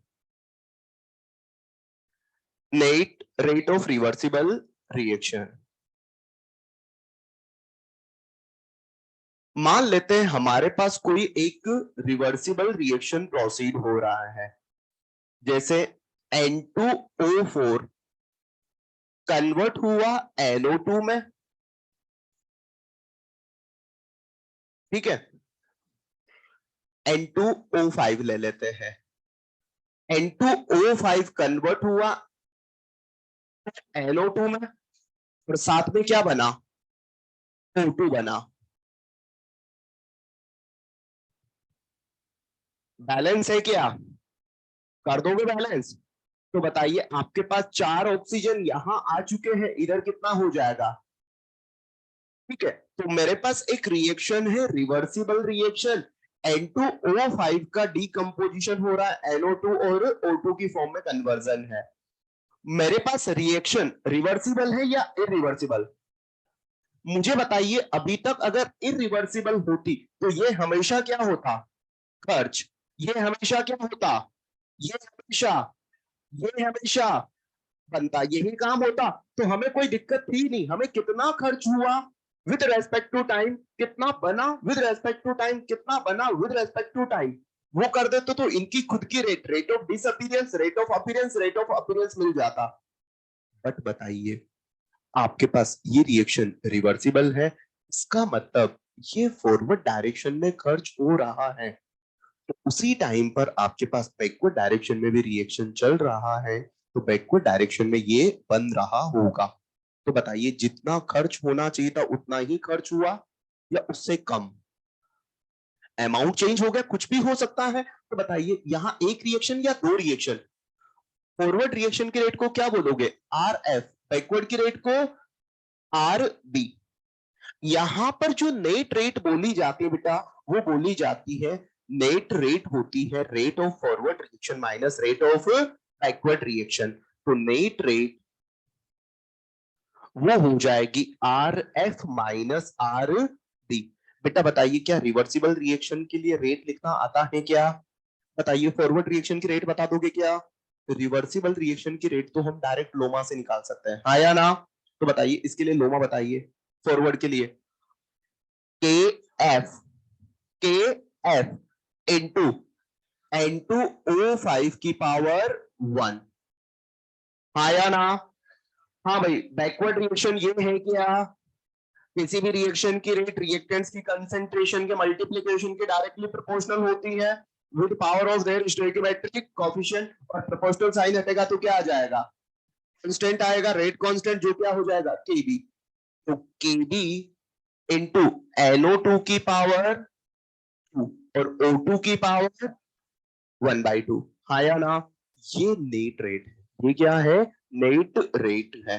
net rate of reversible reaction. मान लेते हैं हमारे पास कोई एक रिवर्सिबल रिएक्शन प्रोसीड हो रहा है, जैसे N2O4 कन्वर्ट हुआ NO2 में। ठीक है? N2O5 ले लेते हैं, N2O5 कन्वर्ट हुआ NO2 में और साथ में क्या बना? O2 बना। बैलेंस है क्या? कर दोगे बैलेंस? तो बताइए, आपके पास 4 ऑक्सीजन यहां आ चुके हैं, इधर कितना हो जाएगा? ठीक है, तो मेरे पास एक रिएक्शन है, रिवर्सिबल रिएक्शन। N2O5 का डीकंपोजिशन हो रहा है, NO2 और O2 की फॉर्म में कन्वर्जन है। मेरे पास रिएक्शन रिवर्सिबल है या इरिवर्सिबल? मुझे बताइए, अभी तक अगर इरिवर्सिबल होती तो ये हमेशा क्या होता? खर्च। ये हमेशा क्या होता? ये हमेशा, ये हमेशा बनता, यही काम होता। तो हमें कोई दिक्कत थी नहीं, हमें कितना खर्च हुआ विद रेस्पेक्ट टू टाइम, कितना बना विद रेस्पेक्ट टू टाइम, कितना बना विद रेस्पेक्ट टू टाइम, वो कर देते तो इनकी खुद की rate, rate of disappearance, rate of appearance, rate of appearance मिल जाता। बट बताइए, आपके पास ये रिएक्शन रिवर्सिबल है, इसका मतलब ये फॉरवर्ड डायरेक्शन में खर्च हो रहा है, तो उसी टाइम पर आपके पास बैकवर्ड डायरेक्शन में भी रिएक्शन चल रहा है, तो बैकवर्ड डायरेक्शन में ये बन रहा होगा। तो बताइए, जितना खर्च होना चाहिए था उतना ही खर्च हुआ या उससे कम? अमाउंट चेंज हो गया, कुछ भी हो सकता है। तो बताइए, यहां एक रिएक्शन या दो रिएक्शन? फॉरवर्ड रिएक्शन की रेट को क्या बोलोगे? RF। बैकवर्ड की रेट को RB। यहां पर जो नेट रेट बोली जाती है बेटा, वो बोली जाती है, नेट रेट होती है rate of forward reaction minus rate of backward reaction. तो नेट रेट वो हो जाएगी RF माइनस RD। बेटा बताइए, क्या रिवर्सिबल रिएक्शन के लिए रेट लिखना आता है क्या? बताइए, फॉरवर्ड रिएक्शन की रेट बता दोगे क्या? रिवर्सिबल रिएक्शन की रेट तो हम डायरेक्ट लोमा से निकाल सकते हैं, हाँ या ना? तो बताइए इसके लिए लोमा बताइए, फॉरवर्ड के लिए KF, KF इंटू N2O5 की पावर 1, हाँ या ना? हाँ भाई, बैकवर्ड रिएक्शन ये है क्या? किसी भी रिएक्शन की रेट रिएक्टेंट्स की कंसेंट्रेशन के मल्टीप्लिकेशन के डायरेक्टली प्रोपोर्शनल होती है with power of their stoichiometric coefficient, और प्रोपोर्शनल साइन हटेगा तो क्या आ जाएगा, कांस्टेंट आएगा, रेट कांस्टेंट, जो क्या हो जाएगा केबी। तो केबी इंटू NO2 की पावर 2 और O2 की पावर 1/2। हाँ या ना, ये नेट रेट है। ये क्या है, नेट रेट है।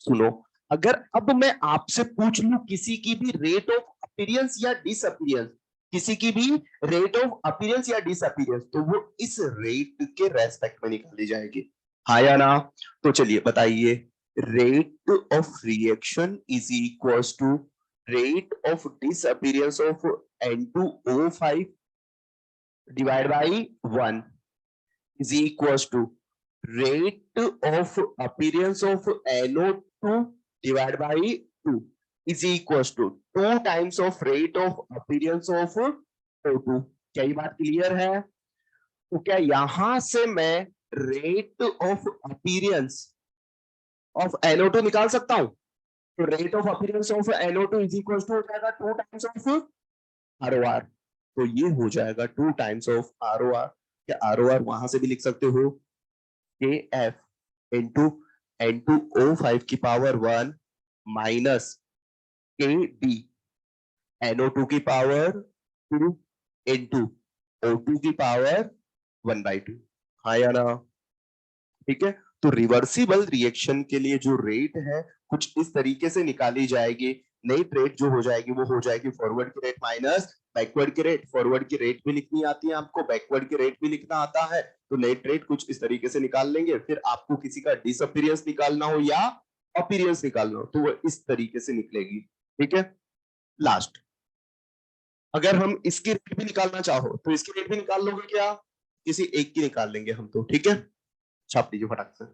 सुनो, अगर अब मैं आपसे पूछ लूं किसी की भी रेट ऑफ अपीयरेंस या डिसअपीयरेंस, किसी की भी रेट ऑफ अपीयरेंस या डिसअपीयरेंस, तो वो इस रेट के रेस्पेक्ट में निकाली जाएगी। हाँ या ना, तो चलिए बताइए, rate of reaction is equal to rate of disappearance of N2O5 divide by 1 is equals to rate of appearance of NO2 divided by 2 is equals to 2 times of rate of appearance of O2। क्या ये बात clear है? तो क्या यहां से मैं rate of appearance of NO2 निकाल सकता हूं? तो rate of appearance of NO2 is equal to हो जाएगा 2 टाइम्स ऑफ ROR। तो ये हो जाएगा 2 टाइम्स ऑफ ROR। क्या ROR वहां से भी लिख सकते हो, KF इंटू N2O5 की पावर 1 माइनस KD NO2 की पावर 2 इंटू O2 की पावर 1/2। हाँ या ना? ठीक है, तो रिवर्सिबल रिएक्शन के लिए जो रेट है कुछ इस तरीके से निकाली जाएगी। नई रेट जो हो जाएगी वो हो जाएगी फॉरवर्ड की रेट माइनस बैकवर्ड की रेट। फॉरवर्ड की रेट भी लिखनी आती है आपको, बैकवर्ड की रेट भी लिखना आता है, तो नेट रेट कुछ इस तरीके से निकाल लेंगे। फिर आपको किसी का डिसअपीयरेंस निकालना हो या अपीयरेंस निकालना हो तो वो इस तरीके से निकलेगी। ठीक है, लास्ट, अगर हम इसकी रेट भी निकालना चाहो तो इसकी रेट भी निकाल लोगे क्या? किसी एक की निकाल लेंगे हम तो। ठीक है, छाप दीजिए फटाक से।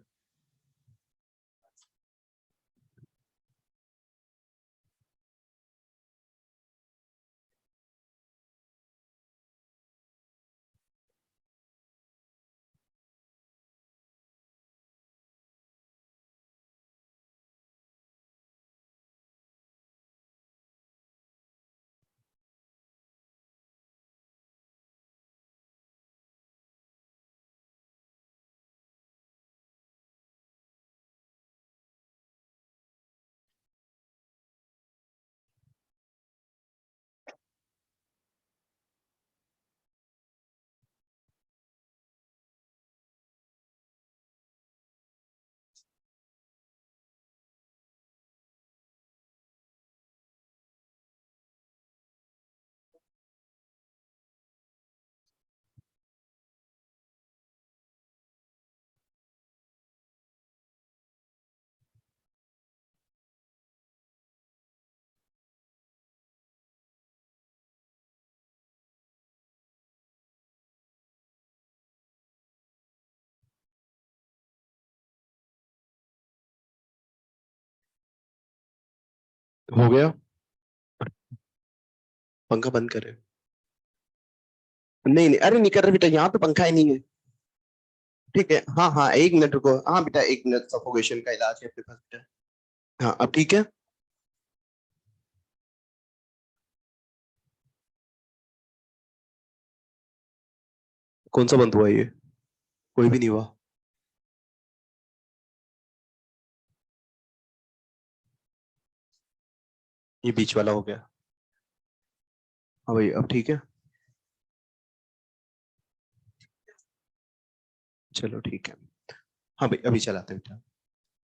हो गया, पंखा बंद करें। नहीं नहीं, अरे नहीं कर रहे बेटा, यहाँ पे पंखा ही नहीं है। ठीक है, हाँ हाँ, एक मिनट रुको। हाँ बेटा, एक मिनट, सफोकेशन का इलाज है अपने पास बेटा। हाँ अब ठीक है। कौन सा बंद हुआ ये? कोई भी नहीं हुआ। ये बीच वाला हो गया। हाँ भाई अब ठीक है। चलो ठीक है। हाँ भाई अभी चलाते हैं बेटा।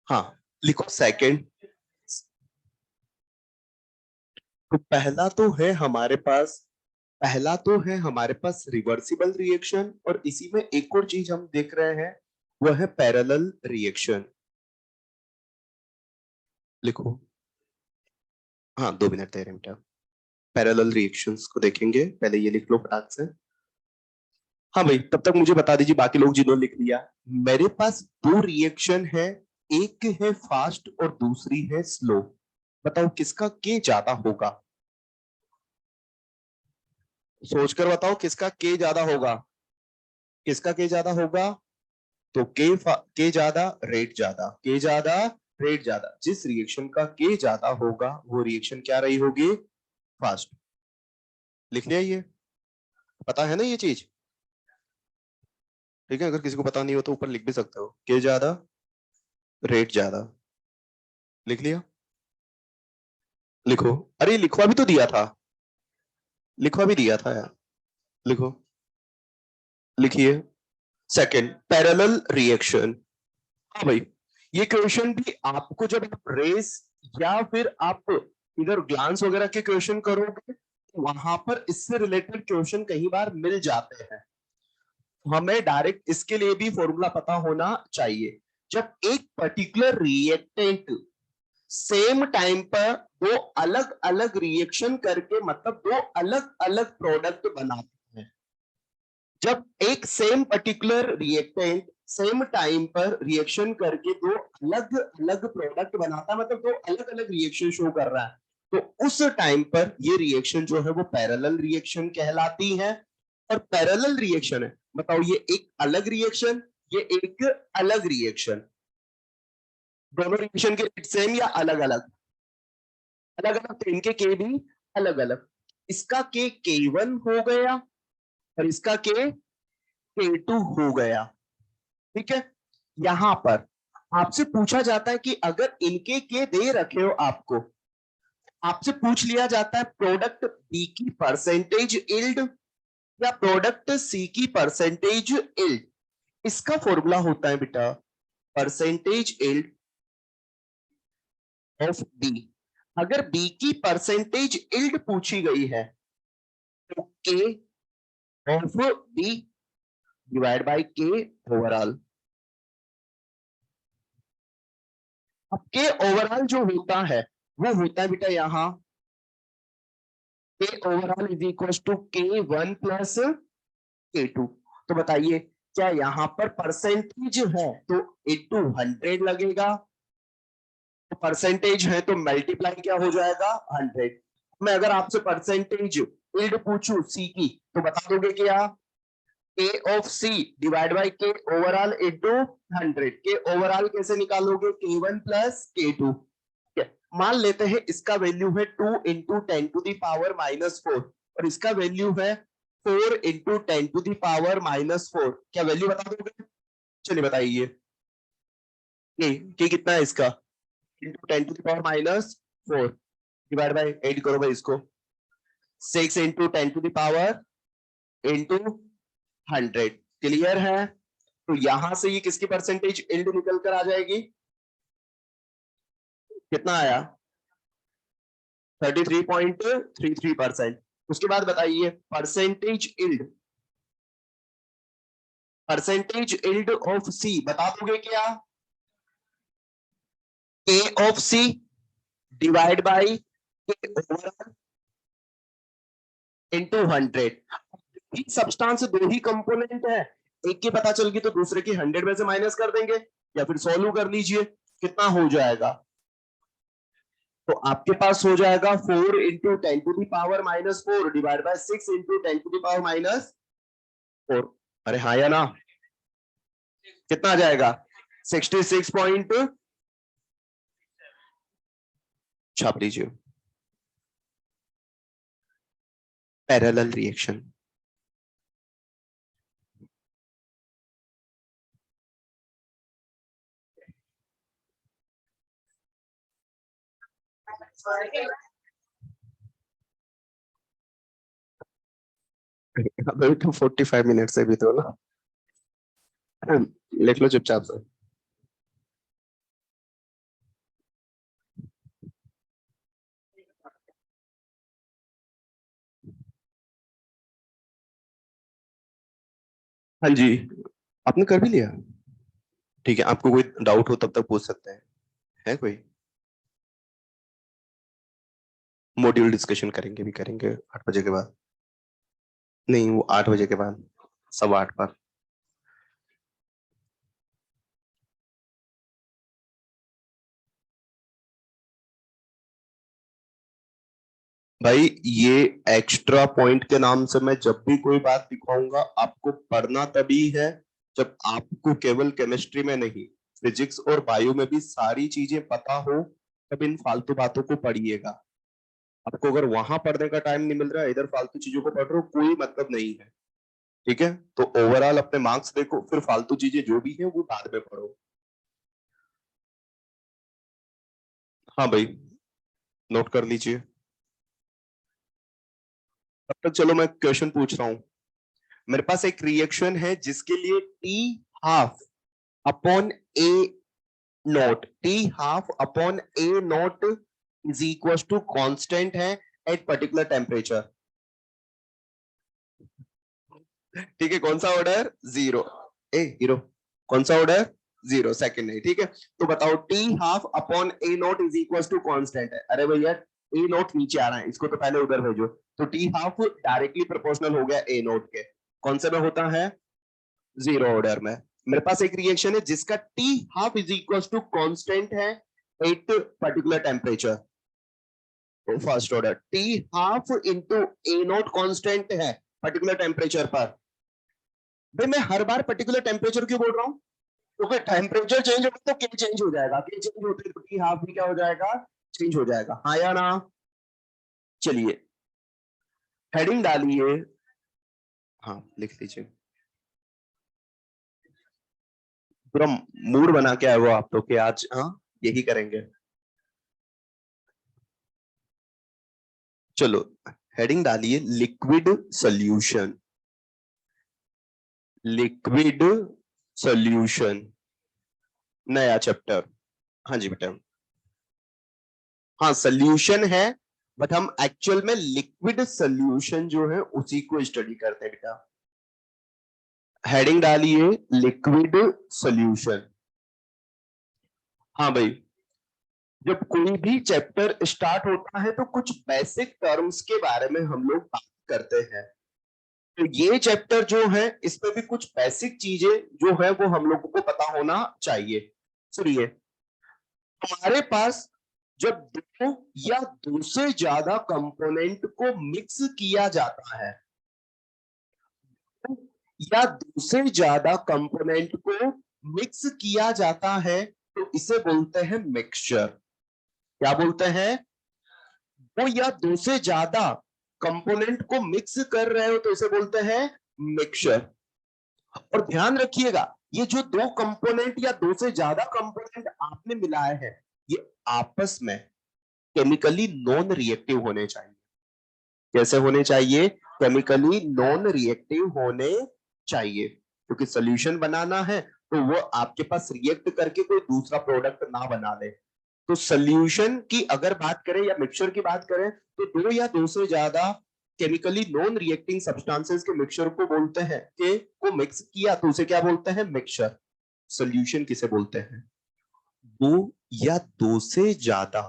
हाँ, लिखो सेकंड। तो पहला तो है हमारे पास रिवर्सिबल रिएक्शन, और इसी में एक और चीज हम देख रहे हैं, वह है पैरेलल रिएक्शन। लिखो। हाँ 2 मिनट दे रहे हैं बेटा। पैरेलल रिएक्शंस को देखेंगे, पहले ये लिख लो फटाक से। हाँ भाई, तब तक मुझे बता दीजिए बाकी लोग जिन्होंने लिख लिया। मेरे पास दो रिएक्शन है, एक है फास्ट और दूसरी है स्लो। बताओ किसका के ज्यादा होगा? सोचकर बताओ किसका के ज्यादा होगा। किसका के ज्यादा होगा? तो के ज्यादा रेट ज्यादा, के ज्यादा रेट ज्यादा, जिस रिएक्शन का के ज्यादा होगा वो रिएक्शन क्या रही होगी, फास्ट। लिख लिया ये, पता है ना ये चीज, ठीक है। अगर किसी को पता नहीं हो तो ऊपर लिख भी सकते हो, के ज्यादा रेट ज्यादा। लिख लिया, लिखो। अरे लिखवा भी तो दिया था, लिखवा भी दिया था यार, लिखो, लिखिए। Second, parallel reaction. हाँ भाई, ये क्वेश्चन भी आपको जब आप रेस या फिर आप इधर ग्लांस वगैरह के क्वेश्चन करोगे तो वहां पर इससे रिलेटेड क्वेश्चन कई बार मिल जाते हैं। हमें डायरेक्ट इसके लिए भी फॉर्मूला पता होना चाहिए। जब एक पर्टिकुलर रिएक्टेंट सेम टाइम पर दो अलग अलग रिएक्शन करके, मतलब दो अलग अलग प्रोडक्ट बनाते हैं, जब एक same particular reactant same time पर रिएक्शन करके दो अलग अलग प्रोडक्ट बनाता है, मतलब दो अलग अलग रिएक्शन शो कर रहा है, तो उस टाइम पर ये रिएक्शन जो है वो पैरेलल रिएक्शन कहलाती है। और पैरेलल रिएक्शन है, बताओ, ये एक अलग रिएक्शन, ये एक अलग रिएक्शन, दोनों रिएक्शन के रेट सेम या अलग अलग, अलग अलग, तो इनके के भी अलग अलग। इसका के K1 हो गया और इसका के K2 हो गया, ठीक है। यहां पर आपसे पूछा जाता है कि अगर इनके के दे रखे हो आपको, आपसे पूछ लिया जाता है प्रोडक्ट बी की परसेंटेज इल्ड या प्रोडक्ट सी की परसेंटेज इल्ड। इसका फॉर्मूला होता है बेटा परसेंटेज इल्ड ऑफ बी। अगर बी की परसेंटेज इल्ड पूछी गई है तो के ऑफ बी डिवाइड बाय के ओवरऑल। अब के ओवरऑल जो होता है वो होता है बेटा यहाँ के overall is equal to K1 plus K2। तो बताइए क्या यहाँ पर परसेंटेज है तो इंटू 100 लगेगा, तो परसेंटेज है तो मल्टीप्लाई क्या हो जाएगा 100। मैं अगर आपसे परसेंटेज इल्ड पूछूं सी की तो बता दोगे क्या, के ऑफ सी डिवाइड बाई के ओवरऑल इंटू 100। के ओवरऑल कैसे निकालोगे, K1 प्लस K2। मान लेते हैं इसका वैल्यू है 2 इंटू 10 टू दावर -4 और इसका वैल्यू है 4 इंटू 10 टू दावर -4। क्या वैल्यू बता दोगे, चलिए बताइए। के कितना है इसका, into 10 to the power -4 divide by 8 करो भाई इसको, 6 into 10 to the power into 100। Clear है। तो यहां से ये किसकी परसेंटेज इल्ड निकल कर आ जाएगी, कितना आया 33.33%। उसके बाद बताइए परसेंटेज इल्ड ऑफ सी बता दोगे क्या, के ऑफ सी डिवाइड बाई के ओवरऑल इंटू 100। सब्सटेंस दो ही कंपोनेंट है, एक की पता चल गई तो दूसरे की 100 में से माइनस कर देंगे या फिर सॉल्व कर लीजिए, कितना हो जाएगा। तो आपके पास हो जाएगा 4 into 10 to the power -4 divide by 6 into 10 to the power -4। अरे हाँ या ना, कितना आ जाएगा 66 पॉइंट, छाप लीजिए। Parallel reaction. अभी तो 45 मिनट से भी तो ना, लिख लो चुपचाप से। हाँ जी, आपने कर भी लिया, ठीक है। आपको कोई डाउट हो तब तक पूछ सकते हैं, है कोई। मॉड्यूल डिस्कशन करेंगे भी करेंगे 8 बजे के बाद, नहीं वो 8 बजे के बाद, 8:15 पर। भाई ये एक्स्ट्रा पॉइंट के नाम से मैं जब भी कोई बात दिखाऊंगा आपको पढ़ना तभी है जब आपको केवल केमिस्ट्री में नहीं, फिजिक्स और बायो में भी सारी चीजें पता हो तब इन फालतू बातों को पढ़िएगा। आपको अगर वहां पढ़ने का टाइम नहीं मिल रहा है, इधर फालतू चीजों को पढ़ रहे हो, कोई मतलब नहीं है। ठीक है, तो ओवरऑल अपने मार्क्स देखो, फिर फालतू चीजें जो भी है वो बाद में पढ़ो। हाँ भाई, नोट कर लीजिए। तब तक चलो मैं क्वेश्चन पूछ रहा हूं। मेरे पास एक रिएक्शन है जिसके लिए T half upon A naught, T half upon A naught is equal to constant है एट पर्टिकुलर टेम्परेचर। ठीक है, कौन सा ऑर्डर? जीरो। ए हीरो, कौन सा ऑर्डर? जीरो, सेकंड नहीं। ठीक है, तो बताओ T half upon A naught is equal to constant है। अरे भैया, ए नोट नीचे आ रहा है, इसको तो पहले उधर भेजो। तो टी हाफ डायरेक्टली प्रोपोर्शनल हो गया ए नोट के। कौन से में होता है? जीरो ऑर्डर में। मेरे पास एक रिएक्शन है जिसका T half is equal to constant है at particular temperature. First order T half into A naught constant है पर्टिकुलर टेम्परेचर पर। भाई मैं हर बार पर्टिकुलर टेम्परेचर क्यों बोल रहा हूँ? क्योंकि टेम्परेचर चेंज होगा तो के चेंज हो जाएगा, के चेंज होते तो टी हाफ भी क्या हो जाएगा? चेंज हो जाएगा। हाँ या ना? चलिए हेडिंग डालिए। हाँ लिख लीजिए। पूरा मूड बना के आए हो आप तो कि आज हाँ यही करेंगे। चलो हेडिंग डालिए, लिक्विड सॉल्यूशन। लिक्विड सॉल्यूशन, नया चैप्टर। हाँ जी बेटा। हाँ सॉल्यूशन है, बट हम एक्चुअल में लिक्विड सॉल्यूशन जो है उसी को स्टडी करते हैं बेटा। हेडिंग डालिए, लिक्विड सॉल्यूशन। हाँ भाई, जब कोई भी चैप्टर स्टार्ट होता है तो कुछ बेसिक टर्म्स के बारे में हम लोग बात करते हैं। तो ये चैप्टर जो है इसमें भी कुछ बेसिक चीजें जो है वो हम लोगों को पता होना चाहिए। सुनिए, हमारे पास जब दो या दो से ज्यादा कंपोनेंट को मिक्स किया जाता है, या दो से ज्यादा कंपोनेंट को मिक्स किया जाता है, तो इसे बोलते हैं मिक्सचर। क्या बोलते हैं? दो या दो से ज्यादा कंपोनेंट को मिक्स कर रहे हो तो इसे बोलते हैं मिक्सचर। और ध्यान रखिएगा, ये जो दो कंपोनेंट या दो से ज्यादा कंपोनेंट आपने मिलाए हैं, ये आपस में केमिकली नॉन रिएक्टिव होने चाहिए। कैसे होने चाहिए? केमिकली नॉन रिएक्टिव होने चाहिए, क्योंकि सोल्यूशन बनाना है तो वो आपके पास रिएक्ट करके कोई दूसरा प्रोडक्ट ना बना ले। तो सोल्यूशन की अगर बात करें या मिक्सचर की बात करें तो दो या दो से ज्यादा केमिकली नॉन रिएक्टिंग सब्सटेंसेस के मिक्सचर को बोलते हैं, के को मिक्स किया तो उसे क्या बोलते हैं? मिक्सचर। सोल्यूशन किसे बोलते हैं? दो या दो से ज्यादा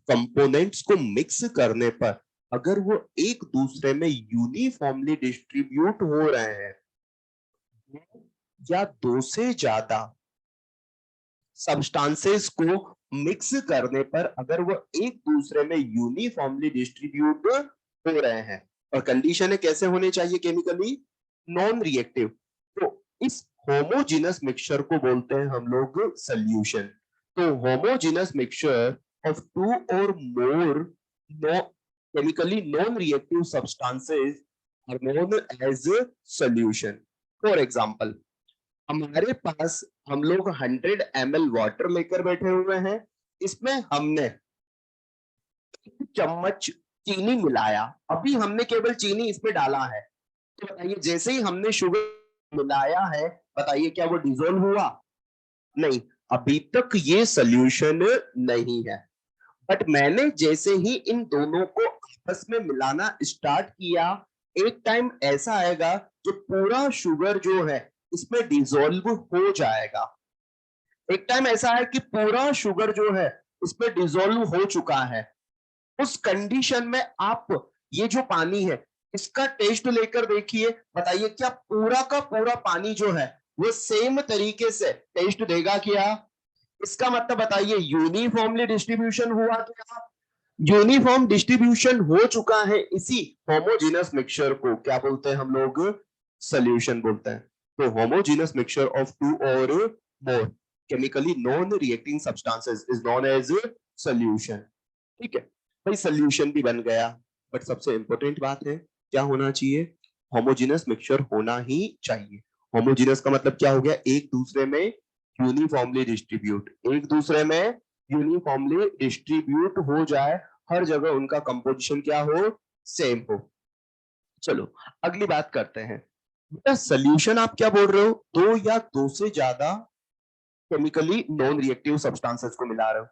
कंपोनेंट्स को मिक्स करने पर अगर वो एक दूसरे में यूनिफॉर्मली डिस्ट्रीब्यूट हो रहे हैं, या दो से ज्यादा सब्सटेंसेस को मिक्स करने पर अगर वो एक दूसरे में यूनिफॉर्मली डिस्ट्रीब्यूट हो रहे हैं, और कंडीशन है कैसे होने चाहिए? Chemically non reactive. तो इस होमोजेनस मिक्सचर को बोलते हैं हम लोग सॉल्यूशन। तो homogeneous mixture of two or more no chemically non-reactive substances are known as a solution. For example, हमारे पास हम लोग 100 ml वाटर लेकर बैठे हुए हैं, इसमें हमने चम्मच चीनी मिलाया। अभी हमने केवल चीनी इसमें डाला है, तो बताइए जैसे ही हमने शुगर मिलाया है, बताइए क्या वो डिसॉल्व हुआ? नहीं, अभी तक ये सोल्यूशन नहीं है। बट मैंने जैसे ही इन दोनों को आपस में मिलाना स्टार्ट किया, एक टाइम ऐसा आएगा जो पूरा शुगर जो है इसमें डिसॉल्व हो जाएगा। एक टाइम ऐसा है कि पूरा शुगर जो है इसमें डिसॉल्व हो चुका है। उस कंडीशन में आप ये जो पानी है इसका टेस्ट लेकर देखिए, बताइए क्या पूरा का पूरा पानी जो है वो सेम तरीके से टेस्ट देगा क्या? इसका मतलब बताइए यूनिफॉर्मली डिस्ट्रीब्यूशन हुआ क्या? यूनिफॉर्म डिस्ट्रीब्यूशन हो चुका है। इसी होमोजेनस मिक्सचर को क्या बोलते हैं हम लोग? सोल्यूशन बोलते हैं। तो homogeneous mixture of two or more chemically non reacting substances is known as solution. ठीक है भाई, सॉल्यूशन भी बन गया, बट सबसे इंपॉर्टेंट बात है क्या होना चाहिए, होमोजेनस मिक्सचर होना ही चाहिए। होमोजेनस का मतलब क्या हो गया, एक दूसरे में यूनिफॉर्मली डिस्ट्रीब्यूट, एक दूसरे में यूनिफॉर्मली डिस्ट्रीब्यूट हो जाए, हर जगह उनका कंपोजिशन क्या हो, सेम हो। चलो अगली बात करते हैं, बेटा सोल्यूशन आप क्या बोल रहे हो, दो या दो से ज्यादा केमिकली नॉन रिएक्टिव सब्सटेंसेस को मिला रहे हो।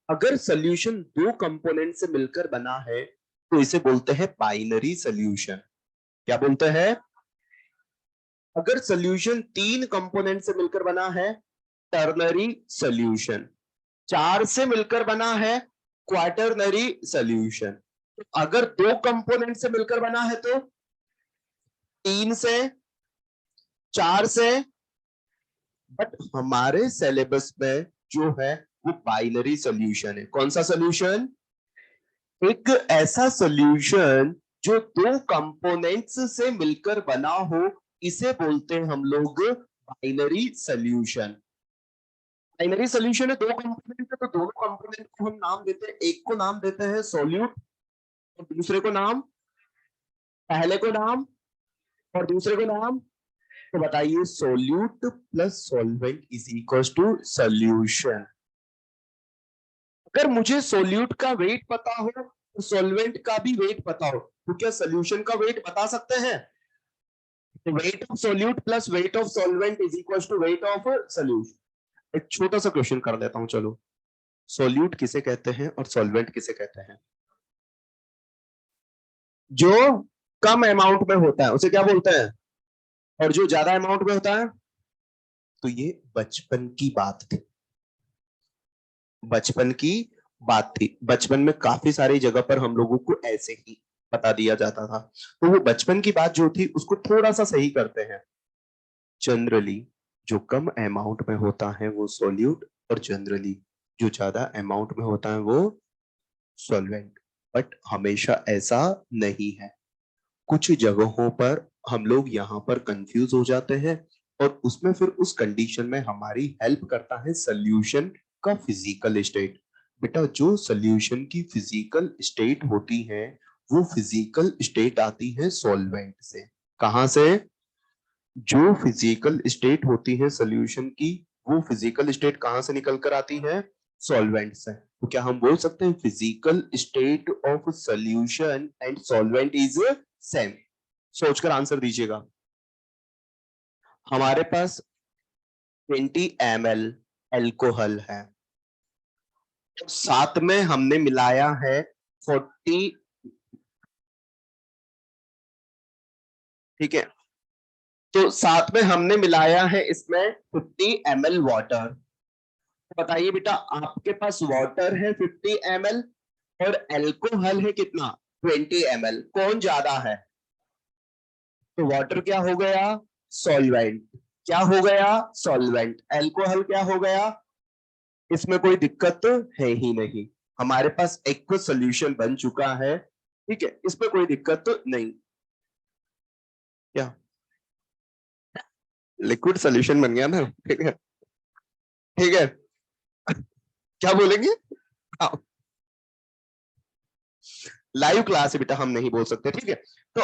अगर सोल्यूशन दो कंपोनेंट से मिलकर बना है तो इसे बोलते हैं बाइनरी सोल्यूशन। क्या बोलते हैं, अगर सोल्यूशन तीन कंपोनेंट से मिलकर बना है टर्नरी सोल्यूशन, चार से मिलकर बना है क्वार्टरनरी सोल्यूशन, अगर दो कंपोनेंट से मिलकर बना है तो तीन से, चार से, बट हमारे सिलेबस में जो है वो बाइनरी सोल्यूशन है। कौन सा सोल्यूशन, एक ऐसा सोल्यूशन जो दो कंपोनेंट्स से मिलकर बना हो, इसे बोलते हैं हम लोग बाइनरी सोल्यूशन। बाइनरी सोल्यूशन है, दो कंपोनेंट है, तो दोनों कंपोनेंट को हम नाम देते हैं, एक को नाम देते हैं सोल्यूट और दूसरे को नाम, पहले को नाम और दूसरे को नाम, तो बताइए solute plus solvent is equal to solution. अगर मुझे सोल्यूट का वेट पता हो तो सॉल्वेंट का भी वेट पता हो, तो क्या सोल्यूशन का वेट बता सकते हैं, तो weight of solute plus weight of solvent is equal to weight of solution. एक छोटा सा क्वेश्चन कर देता हूं, चलो सोल्यूट किसे कहते हैं और सॉल्वेंट किसे कहते हैं, जो कम अमाउंट में होता है उसे क्या बोलते हैं, और जो ज्यादा अमाउंट में होता है, तो ये बचपन की बात थी, बचपन की बात थी, बचपन में काफी सारी जगह पर हम लोगों को ऐसे ही बता दिया जाता था, तो वो बचपन की बात जो थी उसको थोड़ा सा सही करते हैं। जनरली जो कम अमाउंट में होता है वो सोल्यूट, और जनरली जो ज्यादा अमाउंट में होता है वो सॉल्वेंट, बट हमेशा ऐसा नहीं है। कुछ जगहों पर हम लोग यहाँ पर कंफ्यूज हो जाते हैं, और उसमें फिर उस कंडीशन में हमारी हेल्प करता है सोल्यूशन का फिजिकल स्टेट। बेटा जो सोल्यूशन की फिजिकल स्टेट होती है वो फिजिकल स्टेट आती है सॉल्वेंट से। कहां से, जो फिजिकल स्टेट होती है सोल्यूशन की, वो फिजिकल स्टेट कहां से निकल कर आती है, सॉल्वेंट से। तो क्या हम बोल सकते हैं physical state of solution and solvent is same. सोचकर आंसर दीजिएगा। हमारे पास 20 ml एल्कोहल है, साथ में हमने मिलाया है 40, ठीक है, तो साथ में हमने मिलाया है इसमें 50 ml वाटर। बताइए बेटा आपके पास वाटर है 50 ml और एल्कोहल है कितना 20 ml, कौन ज्यादा है, तो वाटर क्या हो गया, सॉल्वेंट, क्या हो गया, सॉल्वेंट, एल्कोहल क्या हो गया, इसमें कोई दिक्कत तो है ही नहीं, हमारे पास एक सोल्यूशन बन चुका है। ठीक है, इसमें कोई दिक्कत तो नहीं, क्या लिक्विड सोल्यूशन बन गया ना, ठीक है, ठीक है, क्या बोलेंगे, हाँ लाइव क्लास है बेटा, हम नहीं बोल सकते, ठीक है, तो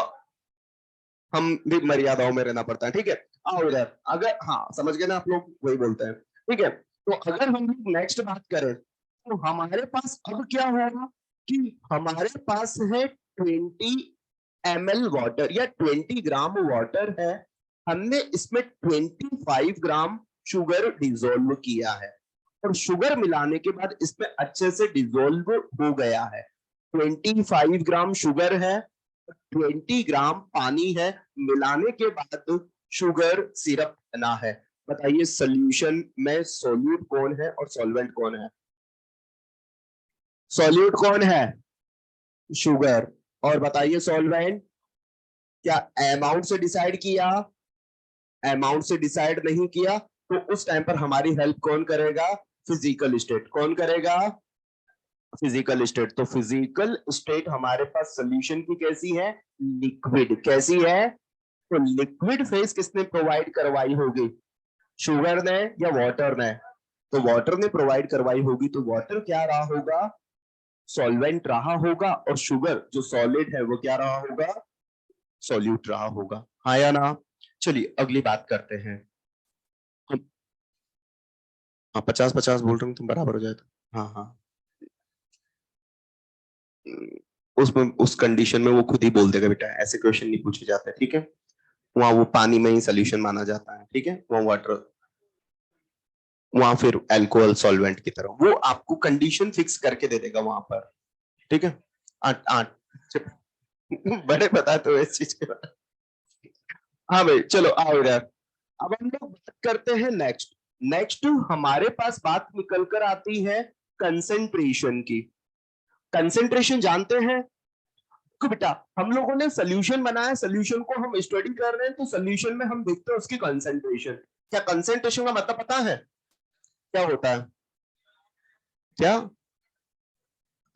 हम भी मर्यादाओं में रहना पड़ता है, ठीक है। आओ इधर, अगर हाँ समझ गए ना आप लोग, वही बोलते हैं, ठीक है। तो अगर हम नेक्स्ट बात करें तो हमारे पास अब क्या होगा कि हमारे पास है 20 ml वाटर या 20 ग्राम वाटर है, हमने इसमें 25 ग्राम शुगर डिजोल्व किया है, और शुगर मिलाने के बाद इसमें अच्छे से डिजोल्व हो गया है। 25 ग्राम शुगर है, 20 ग्राम पानी है, मिलाने के बाद शुगर सिरप बना है। बताइए सोल्यूशन में सोल्यूट कौन है और सॉल्वेंट कौन है, सॉल्यूट कौन है, शुगर, और बताइए सॉल्वेंट, क्या अमाउंट से डिसाइड किया, अमाउंट से डिसाइड नहीं किया, तो उस टाइम पर हमारी हेल्प कौन करेगा, फिजिकल स्टेट, कौन करेगा, फिजिकल स्टेट। तो फिजिकल स्टेट हमारे पास सोल्यूशन की कैसी है, लिक्विड, कैसी है, तो लिक्विड फेज किसने प्रोवाइड करवाई होगी, शुगर ने या वाटर ने, तो वाटर ने प्रोवाइड करवाई होगी, तो वाटर क्या रहा होगा, सॉल्वेंट रहा होगा, और शुगर जो सॉलिड है वो क्या रहा होगा, सॉल्यूट रहा होगा। हाँ या ना? चलिए अगली बात करते हैं हम। हाँ 50-50 बोल रहा हूँ, तुम बराबर हो जाए तो। हाँ हाँ, उसमें उस कंडीशन में वो खुद ही बोल देगा बेटा, ऐसे क्वेश्चन नहीं पूछे जाते, ठीक है। वहां वो पानी में ही सोल्यूशन माना जाता है, ठीक है, वहां वाटर, वहां फिर अल्कोहल सॉल्वेंट की तरह वो आपको कंडीशन फिक्स करके दे देगा वहां पर, ठीक है। आठ आठ बड़े बताते हो इस चीज के बारे में। हाँ भाई चलो आओ इधर। अब हम लोग बात करते हैं नेक्स्ट। नेक्स्ट हमारे पास बात निकल कर आती है कंसेंट्रेशन की। कंसेंट्रेशन जानते हैं को बेटा, हम लोगों ने सोल्यूशन बनाया, सोल्यूशन को हम स्टडी कर रहे हैं, तो सोल्यूशन में हम देखते हैं उसकी कंसेंट्रेशन। क्या कंसेंट्रेशन का मतलब पता है क्या होता है? क्या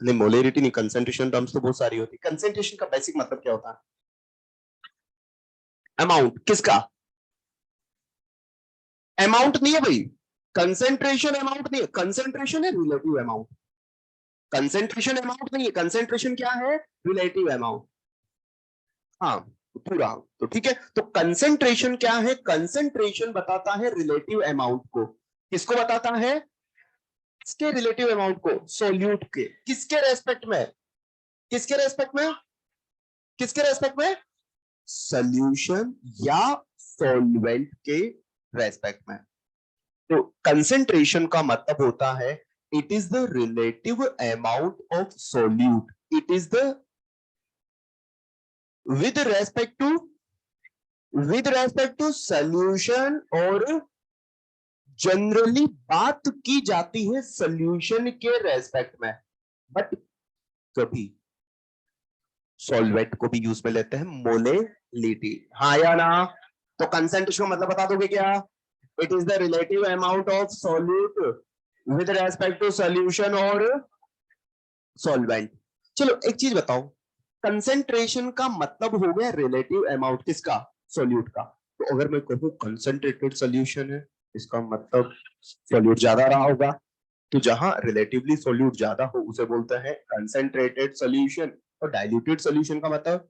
नहीं, मोलेरिटी नहीं, कंसेंट्रेशन टर्म्स तो बहुत सारी होती है। कंसेंट्रेशन का बेसिक मतलब क्या होता है? अमाउंट किसका? अमाउंट नहीं है भाई, कंसेंट्रेशन अमाउंट नहीं है, कंसेंट्रेशन है रिलेटिव अमाउंट। कंसेंट्रेशन अमाउंट नहीं है, कंसेंट्रेशन क्या है, रिलेटिव अमाउंट। हाँ पूरा, तो ठीक है, तो कंसेंट्रेशन क्या है, कंसेंट्रेशन बताता है रिलेटिव अमाउंट को। किसको बताता है? किसके रिलेटिव अमाउंट को? सोल्यूट के। किसके रेस्पेक्ट में? किसके रेस्पेक्ट में? किसके रेस्पेक्ट में? सोल्यूशन या सॉल्वेंट के रेस्पेक्ट में। तो कंसेंट्रेशन का मतलब होता है it is the relative amount of solute, it is the with respect to, with respect to solution, और जनरली बात की जाती है सोल्यूशन के रेस्पेक्ट में, बट कभी सॉल्वेंट को भी यूज में लेते हैं, मोलेलिटी। हाँ या ना? तो कंसेंट्रेशन का मतलब बता दोगे क्या? It is the relative amount of solute with respect to solution और सॉल्वेंट। चलो एक चीज बताओ, कंसेंट्रेशन का मतलब हो गया रिलेटिव अमाउंट किसका, सोल्यूट का। तो अगर मैं कहूं कंसेंट्रेटेड सोल्यूशन है, इसका मतलब सोल्यूट ज्यादा रहा होगा। तो जहां रिलेटिवली सोल्यूट ज्यादा हो उसे बोलते हैं कंसेंट्रेटेड सोल्यूशन। और डाइल्यूटेड सोल्यूशन का मतलब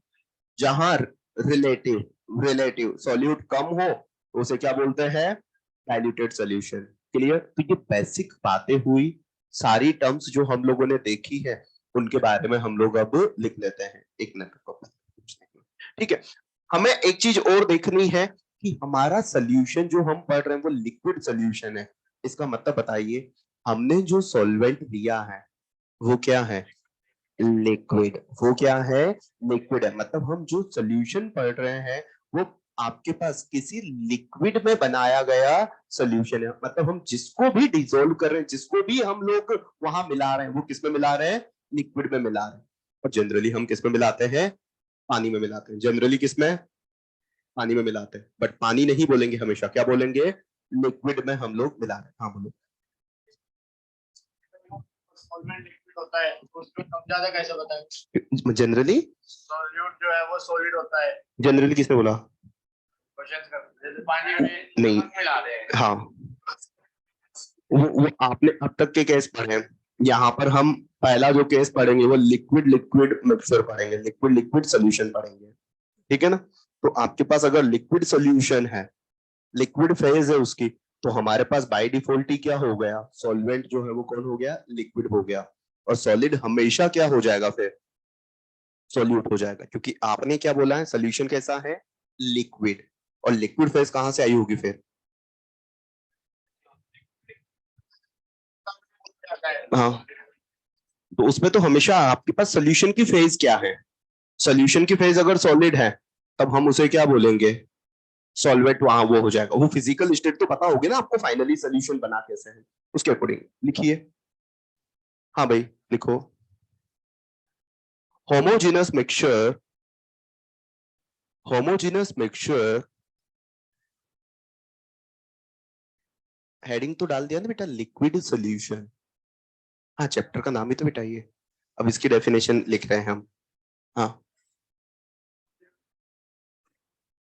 जहां रिलेटिव, रिलेटिव सोल्यूट कम हो तो उसे क्या बोलते हैं, डाइल्यूटेड सोल्यूशन। क्लियर? तो ये बेसिक बातें हुई, सारी टर्म्स जो हम लोगों ने देखी है उनके बारे में हम लोग अब लिख लेते हैं एक मिनट को, ठीक है। हमें एक चीज और देखनी है कि हमारा सोल्यूशन जो हम पढ़ रहे हैं वो लिक्विड सोल्यूशन है। इसका मतलब बताइए, हमने जो सॉल्वेंट दिया है वो क्या है, लिक्विड। वो क्या है, लिक्विड है। मतलब हम जो सोल्यूशन पढ़ रहे हैं वो आपके पास किसी लिक्विड में बनाया गया सोल्यूशन है। मतलब हम जिसको भी डिसोल्व कर रहे हैं, जिसको भी हम लोग वहां मिला रहे हैं, वो किस में मिला रहे हैं, लिक्विड में मिला रहे हैं। और जनरली हम किस में मिलाते हैं, पानी में मिलाते हैं। जनरली किस में, पानी में मिलाते हैं। बट पानी नहीं बोलेंगे हमेशा, क्या बोलेंगे, लिक्विड में हम लोग मिला रहे हैं। हाँ बोलो। सॉल्वेंट लिक्विड होता है उसको समझाना कैसे बताएं? जनरली, सॉल्यूट जो है वो सॉलिड होता है। जनरली किसने बोला? क्वेश्चन कर जैसे पानी में नहीं, नमक मिला रहे हैं। हाँ वो आपने अब तक के केस पढ़े हैं। यहाँ पर हम पहला जो केस पढ़ेंगे वो लिक्विड लिक्विड मिक्सर पढ़ेंगे, लिक्विड लिक्विड सोल्यूशन पढ़ेंगे, ठीक है ना। तो आपके पास अगर लिक्विड सोल्यूशन है, लिक्विड फेज है उसकी, तो हमारे पास बाय डिफॉल्ट ही क्या हो गया, सॉल्वेंट जो है वो कौन हो गया, लिक्विड हो गया। और सॉलिड हमेशा क्या हो जाएगा फिर, सॉल्यूट हो जाएगा, क्योंकि आपने क्या बोला है, सोल्यूशन कैसा है, लिक्विड। और लिक्विड फेज कहां से आई होगी फिर? हाँ, तो उसमें तो हमेशा आपके पास सोल्यूशन की फेज क्या है, सोल्यूशन की फेज अगर सॉलिड है तब हम उसे क्या बोलेंगे, सॉल्वेंट। वहां वो हो जाएगा, वो फिजिकल स्टेट तो पता होगी ना आपको, फाइनली सोल्यूशन बना कैसे है, उसके अकॉर्डिंग लिखिए। हाँ भाई लिखो, homogeneous mixture, homogeneous mixture, heading तो डाल दिया ना बेटा, लिक्विड सोल्यूशन। हाँ चैप्टर का नाम ही तो बेटा ये, अब इसकी डेफिनेशन लिख रहे हैं हम। हाँ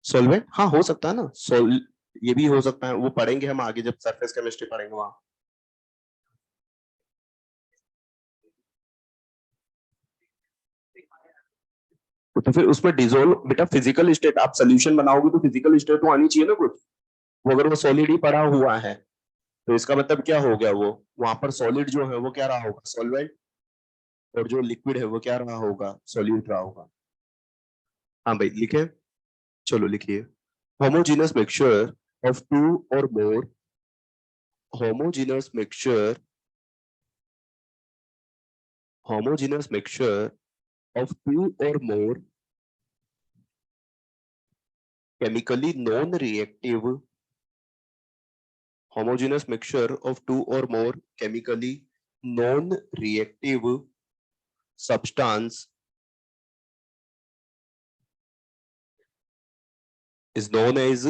सॉल्वेंट, हाँ हो सकता है ना, सोल, ये भी हो सकता है, वो पढ़ेंगे हम आगे जब सरफेस केमिस्ट्री पढ़ेंगे वहां। तो फिर उसमें डिजोल्व, बेटा फिजिकल स्टेट, आप सोल्यूशन बनाओगे तो फिजिकल स्टेट तो आनी चाहिए ना कुछ। वो अगर वो सॉलिड ही पड़ा हुआ है तो इसका मतलब क्या हो गया, वो वहां पर सॉलिड जो है वो क्या रहा होगा, सॉल्वेंट, और जो लिक्विड है वो क्या रहा होगा, सॉल्यूट रहा होगा। हाँ भाई लिखे, चलो लिखिए। Homogeneous mixture of two or more, homogeneous mixture, homogeneous mixture of two or more chemically non-reactive, homogeneous mixture of two or more chemically non-reactive substance is known as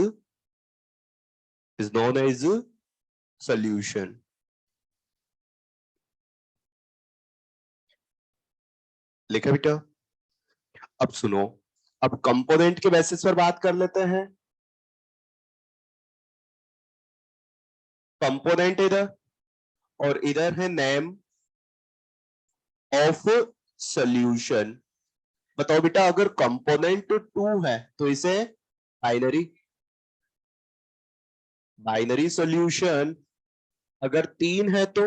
solution। लिखा बेटा। अब सुनो, अब कंपोनेंट के बेसिस पर बात कर लेते हैं। कंपोनेंट इधर और इधर है नेम ऑफ सॉल्यूशन। बताओ बेटा, अगर कंपोनेंट टू है तो इसे बाइनरी, बाइनरी सॉल्यूशन। अगर तीन है तो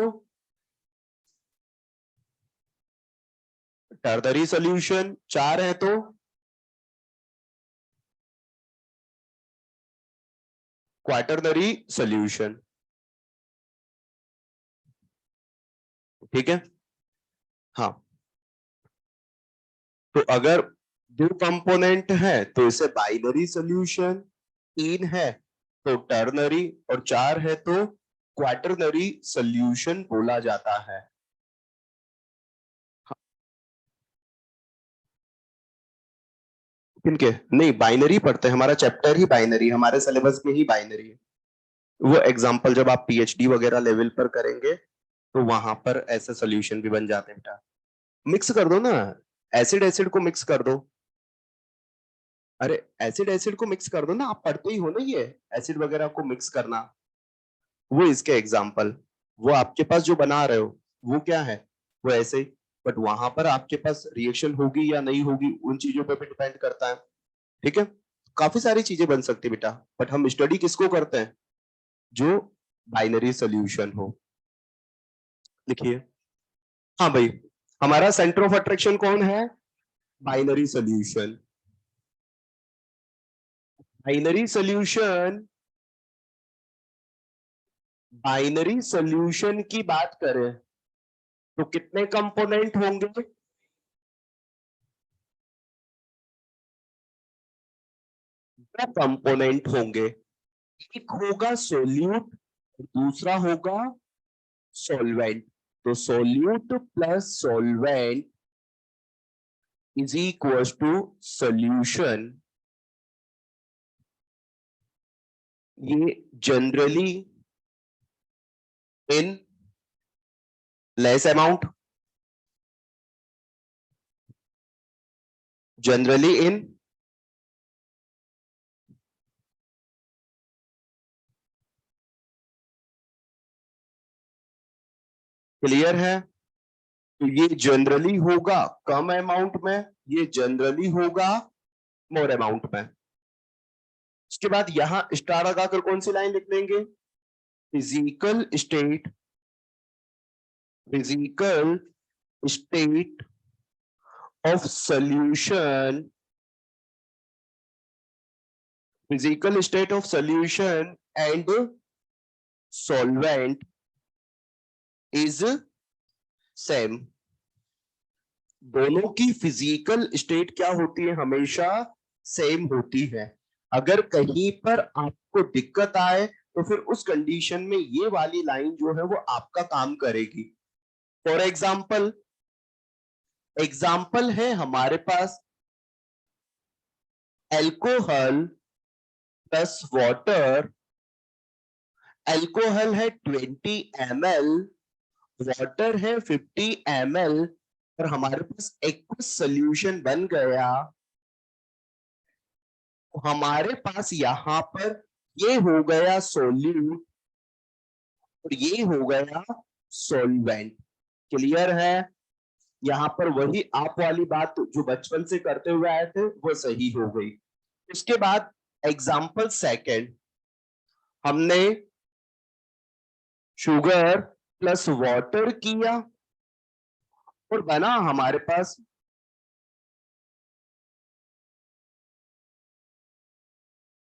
टर्नरी सॉल्यूशन, चार है तो क्वाटरनरी सॉल्यूशन। ठीक है, हाँ। तो अगर दो कंपोनेंट है तो इसे बाइनरी सॉल्यूशन, तीन है तो टर्नरी, और चार है तो क्वाटरनरी सॉल्यूशन बोला जाता है। किनके नहीं, बाइनरी पढ़ते हैं, हमारा चैप्टर ही बाइनरी, हमारे सिलेबस में ही बाइनरी है। वो एग्जांपल जब आप पीएचडी वगैरह लेवल पर करेंगे तो वहां पर ऐसे सॉल्यूशन भी बन जाते हैं बेटा। मिक्स कर दो ना, एसिड एसिड को मिक्स कर दो। अरे एसिड एसिड को मिक्स कर दो ना, आप पढ़ते ही हो ना ये, एसिड वगैरह को मिक्स करना। वो इसके एग्जाम्पल, वो आपके पास जो बना रहे हो वो क्या है, वो ऐसे ही। बट वहां पर आपके पास रिएक्शन होगी या नहीं होगी उन चीजों पर भी डिपेंड करता है। ठीक है, काफी सारी चीजें बन सकती है बेटा, बट हम स्टडी किसको करते हैं, जो बाइनरी सोल्यूशन हो। लिखिए। हाँ भाई, हमारा सेंटर ऑफ अट्रैक्शन कौन है, binary solution. Binary solution, binary solution की बात करें तो कितने कंपोनेंट होंगे, दो कंपोनेंट होंगे। एक होगा सोल्यूट, दूसरा होगा सॉल्वेंट। तो solute plus solvent is equal to solution. ये generally in less amount, generally in clear है। तो ये जनरली होगा कम अमाउंट में, ये जनरली होगा मोर अमाउंट में। उसके बाद यहां स्टार लगाकर कौन सी लाइन लिख लेंगे, physical state, physical state of solution, physical state of solution and solvent is same. दोनों की फिजिकल स्टेट क्या होती है, हमेशा सेम होती है। अगर कहीं पर आपको दिक्कत आए तो फिर उस कंडीशन में ये वाली लाइन जो है वो आपका काम करेगी। फॉर एग्जाम्पल, एग्जाम्पल है हमारे पास एल्कोहल प्लस वाटर। एल्कोहल है 20 ml, वाटर है 50 ml, और हमारे पास एक सोल्यूशन बन गया। हमारे पास यहां पर ये हो गया सोल्यूट और ये हो गया सॉल्वेंट। क्लियर है। यहां पर वही आप वाली बात जो बचपन से करते हुए आए थे वो सही हो गई। उसके बाद एग्जाम्पल सेकंड, हमने शुगर प्लस वाटर किया और बना हमारे पास,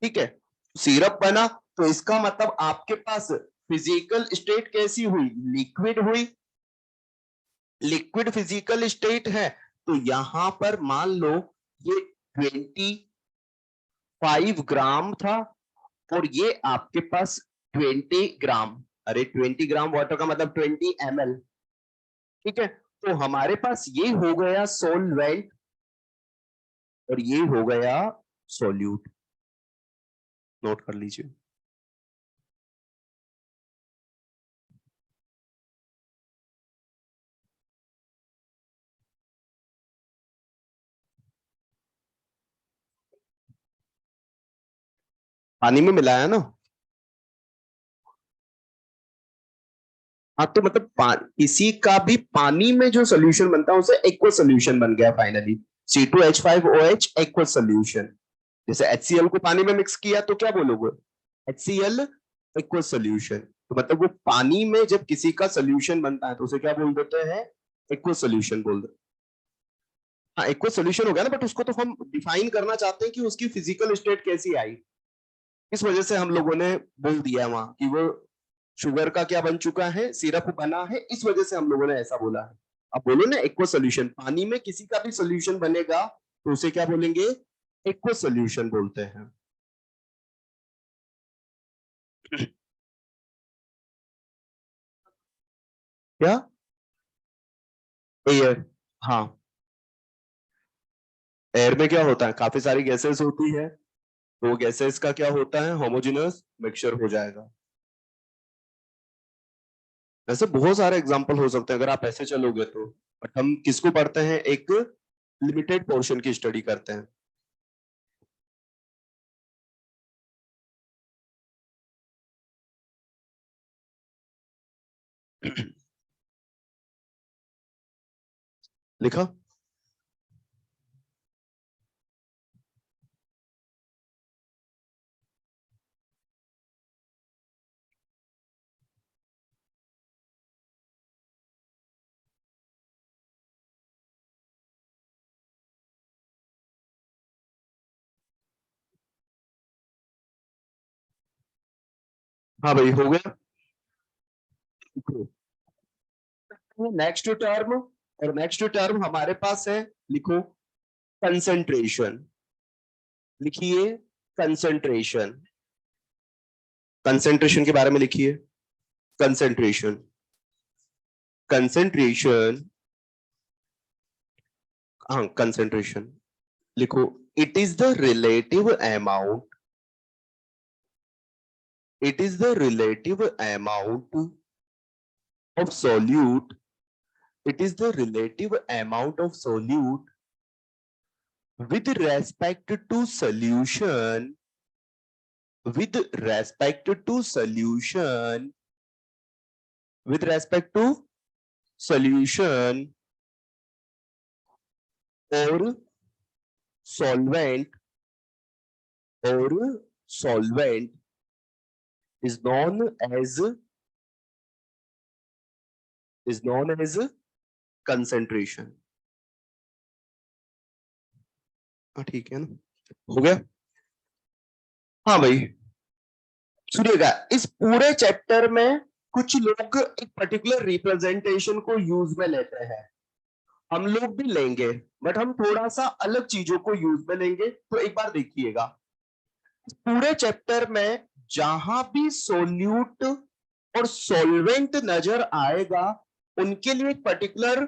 ठीक है, सिरप बना। तो इसका मतलब आपके पास फिजिकल स्टेट कैसी हुई, लिक्विड हुई, लिक्विड फिजिकल स्टेट है। तो यहां पर मान लो ये 25 ग्राम था और ये आपके पास 20 ग्राम, अरे 20 ग्राम वाटर का मतलब 20 ml, ठीक है। तो हमारे पास ये हो गया सोलवेंट और ये हो गया सोल्यूट, नोट कर लीजिए। पानी में मिलाया ना, हाँ, तो मतलब किसी का भी पानी में जो सोल्यूशन बनता है उसे एक्वा सोल्यूशन बन गया फाइनली, C2H5OH एक्वा सोल्यूशन। जैसे HCl को पानी में मिक्स किया तो क्या बोलोगे, HCl एक्वा सोल्यूशन। तो मतलब वो पानी में जब किसी का सोल्यूशन बनता है तो उसे क्या बोल देते हैं, एक्वा सोल्यूशन बोल देते हैं। हाँ, एक्वा सोल्यूशन हो गया ना, बट उसको तो हम डिफाइन करना चाहते हैं कि उसकी फिजिकल स्टेट कैसी आई। इस वजह से हम लोगों ने बोल दिया वहां कि वो शुगर का क्या बन चुका है, सिरप बना है, इस वजह से हम लोगों ने ऐसा बोला है। अब बोलो ना एक्वा सोल्यूशन, पानी में किसी का भी सोल्यूशन बनेगा तो उसे क्या बोलेंगे, एक्वा सोल्यूशन बोलते हैं। क्या, एयर, हाँ, एयर में क्या होता है, काफी सारी गैसेस होती है, तो गैसेस का क्या होता है, होमोजेनस मिक्सचर हो जाएगा। ऐसे बहुत सारे एग्जांपल हो सकते हैं अगर आप ऐसे चलोगे तो, बट हम किसको पढ़ते हैं, एक लिमिटेड पोर्शन की स्टडी करते हैं। लिखा, हाँ भाई हो गया। नेक्स्ट टर्म, और नेक्स्ट टर्म हमारे पास है, लिखो कंसंट्रेशन, लिखिए कंसंट्रेशन, कंसंट्रेशन के बारे में लिखिए, कंसंट्रेशन, कंसंट्रेशन, हाँ कंसंट्रेशन लिखो, it is the relative amount, it is the relative amount of solute, it is the relative amount of solute with respect to solution, with respect to solution, with respect to solution or solvent, or solvent is known as, is known as concentration। हाँ ठीक है ना, हो गया। हाँ भाई सुनिएगा, इस पूरे चैप्टर में कुछ लोग एक पर्टिकुलर रिप्रेजेंटेशन को यूज में लेते हैं, हम लोग भी लेंगे, बट हम थोड़ा सा अलग चीजों को यूज में लेंगे। तो एक बार देखिएगा, पूरे चैप्टर में जहां भी सोल्यूट और सॉल्वेंट नजर आएगा उनके लिए एक पर्टिकुलर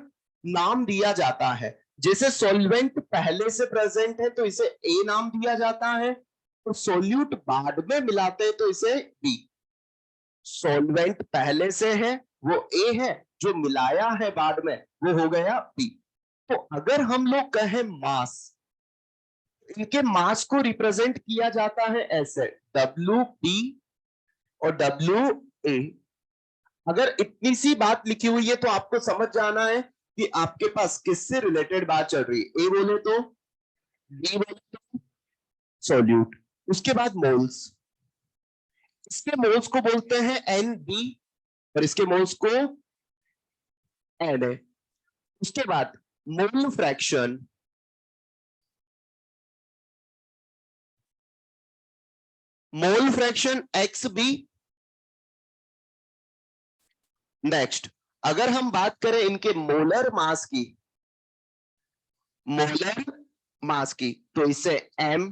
नाम दिया जाता है। जैसे सॉल्वेंट पहले से प्रेजेंट है तो इसे ए नाम दिया जाता है, और सोल्यूट बाद में मिलाते हैं तो इसे बी। सॉल्वेंट पहले से है वो ए है, जो मिलाया है बाद में वो हो गया बी। तो अगर हम लोग कहें मास, इनके मास को रिप्रेजेंट किया जाता है ऐसे, WB और WA। अगर इतनी सी बात लिखी हुई है तो आपको समझ जाना है कि आपके पास किससे रिलेटेड बात चल रही है। ए बोले तो, बी बोले तो सॉल्यूट, उसके बाद मोल्स। इसके मोल्स को बोलते हैं एन बी और इसके मोल्स को एन है। उसके बाद mole fraction, mole fraction X B. Next, अगर हम बात करें इनके मोलर मास की, मोलर मास की, तो इसे एम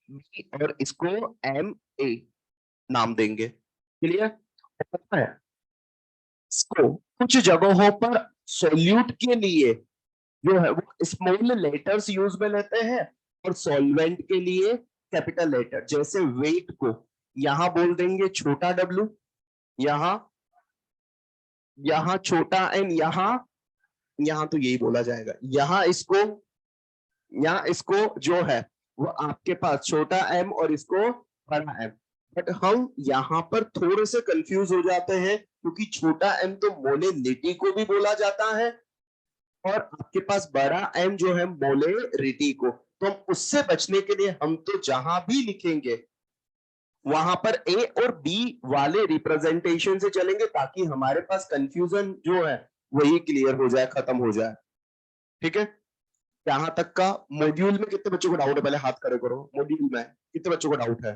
बी और इसको एम ए नाम देंगे। क्लियर? पता है इसको कुछ जगहों पर सॉल्यूट के लिए जो है वो स्मॉल लेटर्स यूज में लेते हैं और सॉल्वेंट के लिए कैपिटल लेटर। जैसे वेट को यहां बोल देंगे छोटा डब्ल्यू, यहां यहां छोटा एन, यहां तो यही बोला जाएगा। यहां इसको जो है वो आपके पास छोटा एम और इसको बड़ा एम। बट हम यहां पर थोड़े से कंफ्यूज हो जाते हैं क्योंकि छोटा एम तो मोलेनिटी को भी बोला जाता है और आपके पास बड़ा एम जो है मोलेरिटी को। तो हम उससे बचने के लिए हम तो जहां भी लिखेंगे वहां पर ए और बी वाले रिप्रेजेंटेशन से चलेंगे ताकि हमारे पास कंफ्यूजन जो है वही क्लियर हो जाए, खत्म हो जाए। ठीक है? यहां तक का मॉड्यूल में कितने बच्चों को डाउट है? पहले हाथ खड़े करो। मॉड्यूल में कितने बच्चों को डाउट है?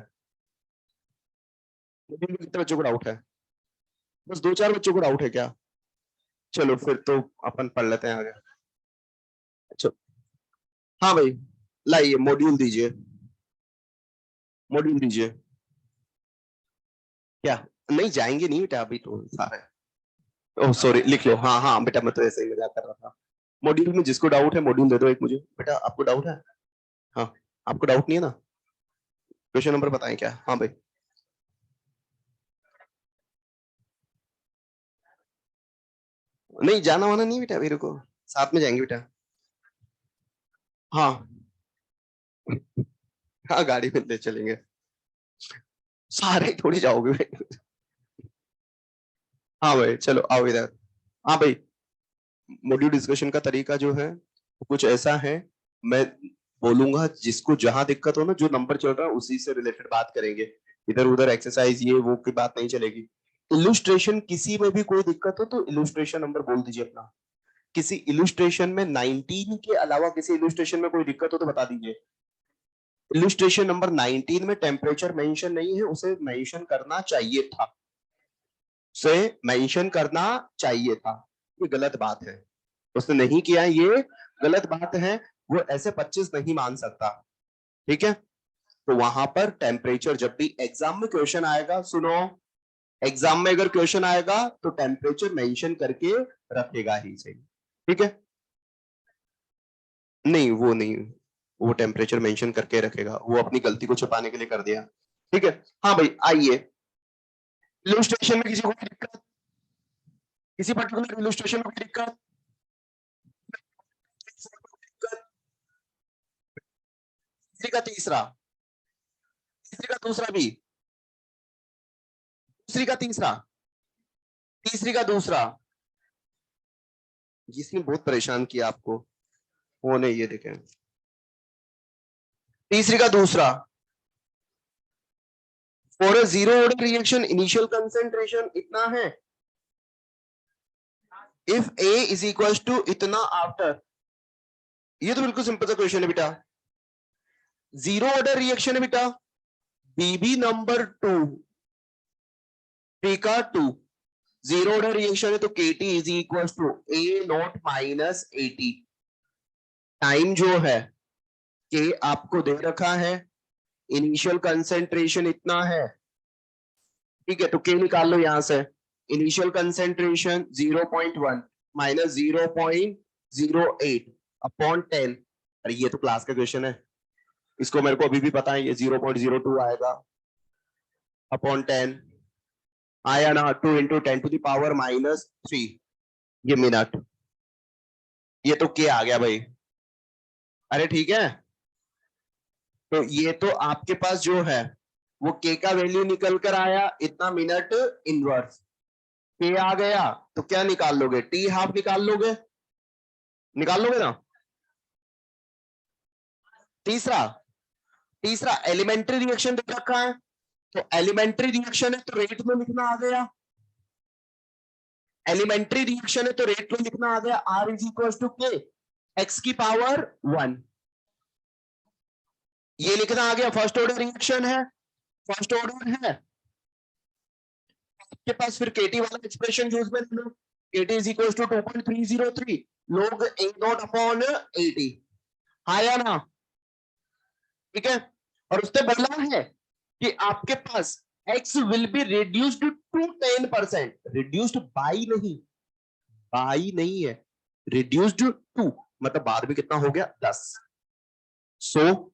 मॉड्यूल में कितने बच्चों को डाउट है? बस 2-4 बच्चों को डाउट है क्या? चलो फिर तो अपन पढ़ लेते हैं आगे। अच्छा, हाँ भाई, लाइए मॉड्यूल दीजिए, मॉड्यूल दीजिए। क्या नहीं जाएंगे? नहीं बेटा, अभी तो सारे। ओह सॉरी, लिख लो। हाँ हाँ बेटा, मैं तो ऐसे ही मजाक कर रहा था। मॉड्यूल में जिसको डाउट है मॉड्यूल दे दो एक मुझे। बेटा आपको डाउट है? हाँ, आपको डाउट नहीं है ना? क्वेश्चन नंबर बताएं क्या? हाँ भाई। नहीं जाना वाना नहीं बेटा, मेरे को साथ में जाएंगे बेटा। हाँ हाँ, गाड़ी में ले चलेंगे। सारे थोड़ी जाओगे भाई। हाँ भाई चलो आओ इधर। हाँ भाई, मॉड्यूल डिस्कशन का तरीका जो है वो कुछ ऐसा है। मैं बोलूंगा, जिसको जहां दिक्कत हो ना, जो नंबर चल रहा है उसी से रिलेटेड बात करेंगे। इधर उधर एक्सरसाइज ये वो की बात नहीं चलेगी। इलुस्ट्रेशन किसी में भी कोई दिक्कत हो तो इलुस्ट्रेशन नंबर बोल दीजिए अपना। किसी इलुस्ट्रेशन में 19 के अलावा किसी इलुस्ट्रेशन में कोई दिक्कत हो तो बता दीजिए। इलुस्ट्रेशन नंबर 19 में टेम्परेचर मेंशन नहीं है, उसे मेंशन करना चाहिए था, उसे मेंशन करना चाहिए था। ये गलत बात है, उसने नहीं किया, ये गलत बात है। वो ऐसे 25 नहीं मान सकता। ठीक है? तो वहां पर टेम्परेचर जब भी एग्जाम में क्वेश्चन आएगा, सुनो, एग्जाम में अगर क्वेश्चन आएगा तो टेम्परेचर मेंशन करके रखेगा ही सही। ठीक है? नहीं वो नहीं, वो टेम्परेचर मेंशन करके रखेगा, वो अपनी गलती को छुपाने के लिए कर दिया। ठीक है? हाँ भाई आइए। इलस्ट्रेशन में किसी को कोई दिक्कत? किसी पर्टिकुलर इलस्ट्रेशन में कोई दिक्कत? तीसरी का तीसरा, तीसरी का दूसरा भी, दूसरी का तीसरा, तीसरी का दूसरा। जिसने बहुत परेशान किया आपको वो नहीं, ये देखें, तीसरी का दूसरा। For a zero order reaction initial concentration इतना है, if A is equal to इतना आफ्टर। ये तो बिल्कुल सिंपल सा क्वेश्चन है बेटा। जीरो ऑर्डर रिएक्शन है बेटा, बीबी नंबर 2, पी का 2, जीरो ऑर्डर रिएक्शन है तो K T is equal to A naught minus A T. Time जो है के आपको दे रखा है, इनिशियल कंसेंट्रेशन इतना है। ठीक है? तो के निकाल लो यहां से। Initial concentration 0.1 minus 0.08 upon 10। अरे ये तो क्लास का क्वेश्चन है, इसको मेरे को अभी भी पता है, ये 0.02 आएगा अपॉन 10। आया ना? 2 × 10⁻³ ये मिनट। ये तो के आ गया भाई। अरे ठीक है, तो ये तो आपके पास जो है वो के का वैल्यू निकल कर आया इतना मिनट इनवर्स। के आ गया तो क्या निकाल लोगे? टी हाफ निकाल लोगे। निकाल लोगे ना। तीसरा तीसरा एलिमेंट्री रिएक्शन दे रखा है, तो एलिमेंट्री रिएक्शन है तो रेट में लिखना आ गया, एलिमेंट्री रिएक्शन है तो रेट में लिखना आ गया, R is equal to K X की पावर 1, ये लिखना आ गया। फर्स्ट ऑर्डर रिएक्शन है, फर्स्ट ऑर्डर है आपके पास, फिर केटी वाला एक्सप्रेशन यूज में लो, K T is equal to 2.303 log a naught upon 80, आया ना, ठीक है। और उसने बोला है कि आपके पास x will be reduced to 10%, reduced by नहीं है, रिड्यूस्ड टू मतलब बाद में कितना हो गया 10, सो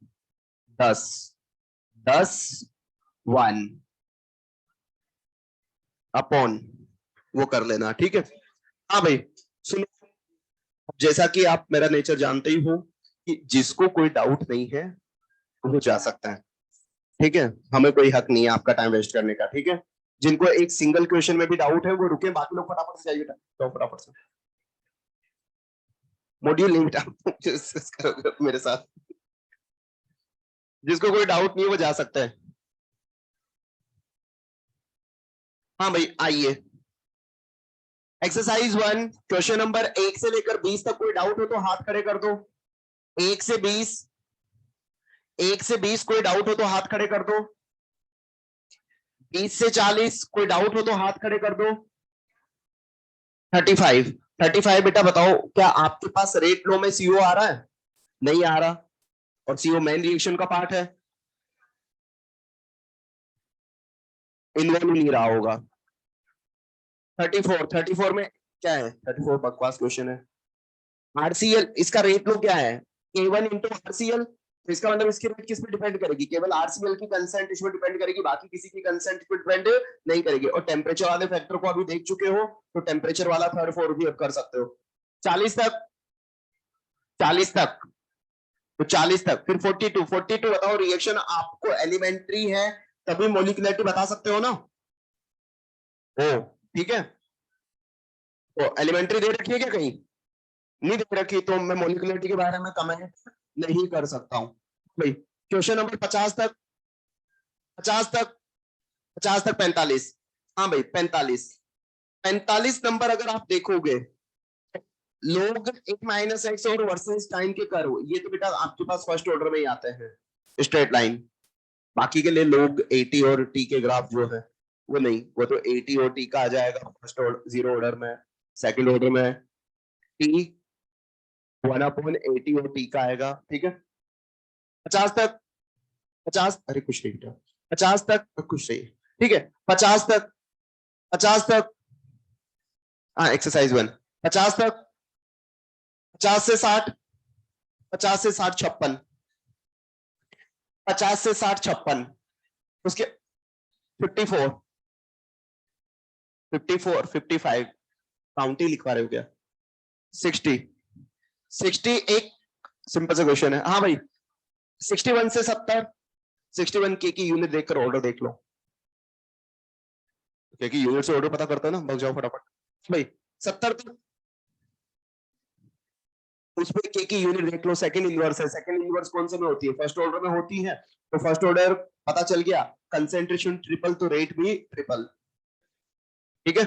10 1 अपॉन वो कर लेना, ठीक है। हाँ भाई सुनो, जैसा कि आप मेरा नेचर जानते ही हो कि जिसको कोई डाउट नहीं है वो जा सकता है, ठीक है। हमें कोई हक नहीं है आपका टाइम वेस्ट करने का, ठीक है। जिनको एक सिंगल क्वेश्चन में भी डाउट है वो रुके, बाकी लोग फटाफट से जाइए, तो फटाफट से मॉड्यूल नहीं बेटा मेरे साथ, जिसको कोई डाउट नहीं है वो जा सकता है। हाँ भाई आइए, एक्सरसाइज 1 क्वेश्चन नंबर 1 से लेकर 20 तक कोई डाउट हो तो हाथ खड़े कर दो। 1 से 20 कोई डाउट हो तो हाथ खड़े कर दो। 20 से 40 कोई डाउट हो तो हाथ खड़े कर दो। 35 बेटा बताओ, क्या आपके पास रेट लो में सीओ आ रहा है? नहीं आ रहा, और सीओ मेन रिएक्शन का पार्ट है, इन्वॉल्व नहीं रहा होगा। 34 में क्या है? 34 बकवास क्वेश्चन है। आरसीएल, इसका रेट लो क्या है? K1 इंटू आरसीएल, तो इसका मतलब इसकी रेट किस पे डिपेंड करेगी? केवल आरसीएल की कंसेंट इस पे डिपेंड करेगी, बाकी किसी की कंसेंट पे डिपेंड नहीं करेगी। और टेम्परेचर वाले फैक्टर को अभी देख चुके हो, तो टेम्परेचर वाला 34 भी अब कर सकते हो। 40 तक, 40 तक, तो 40 तक, फिर 42 बताओ, रिएक्शन आपको एलिमेंट्री है तभी मोलिकुलरिटी बता सकते हो ना? ओ ठीक है, तो एलिमेंट्री दे रखी है क्या कहीं? नहीं दे रखी, तो मैं मोलिकुलरिटी के बारे में कमेंट नहीं कर सकता हूं भाई। क्वेश्चन नंबर 50 तक, 50 तक, 50 तक 45, हाँ भाई 45 नंबर अगर आप देखोगे, लोग एक माइनस एक्स और वर्सेस टाइम के कर्व, ये तो बेटा आपके पास फर्स्ट ऑर्डर में ही आते हैं स्ट्रेट लाइन। बाकी के लिए लोग 80 और टी के ग्राफ जो है वो नहीं, वो तो 80 और टी का आ जाएगा फर्स्ट ऑर्डर, जीरो ऑर्डर में, सेकंड ऑर्डर में टी 1/80 और टी का आएगा, ठीक है। 50 तक, 50, अरे कुछ नहीं बेटा, 50 तक कुछ नहीं, ठीक है। 50 तक, 50 तक, हाँ एक्सरसाइज 1, 50 तक, 50 से 60, 50 से 60 56, 50 से 60 56, उसके 54, 54 55, काउंट ही लिखवा रहे हो क्या? 60, 60 एक सिंपल सा क्वेश्चन है, हाँ भाई। 61 से 70, 61 के की यूनिट देखकर ऑर्डर देख लो, के की यूनिट से ऑर्डर पता करता है ना, भाग जाओ फटाफट भाई। 70 तक, उसमें के की यूनिट देख लो, सेकंड इनवर्स है, सेकंड इनवर्स कौन से में होती है? फर्स्ट ऑर्डर में होती है, तो फर्स्ट ऑर्डर पता चल गया, कंसेंट्रेशन ट्रिपल तो रेट भी ट्रिपल, ठीक है।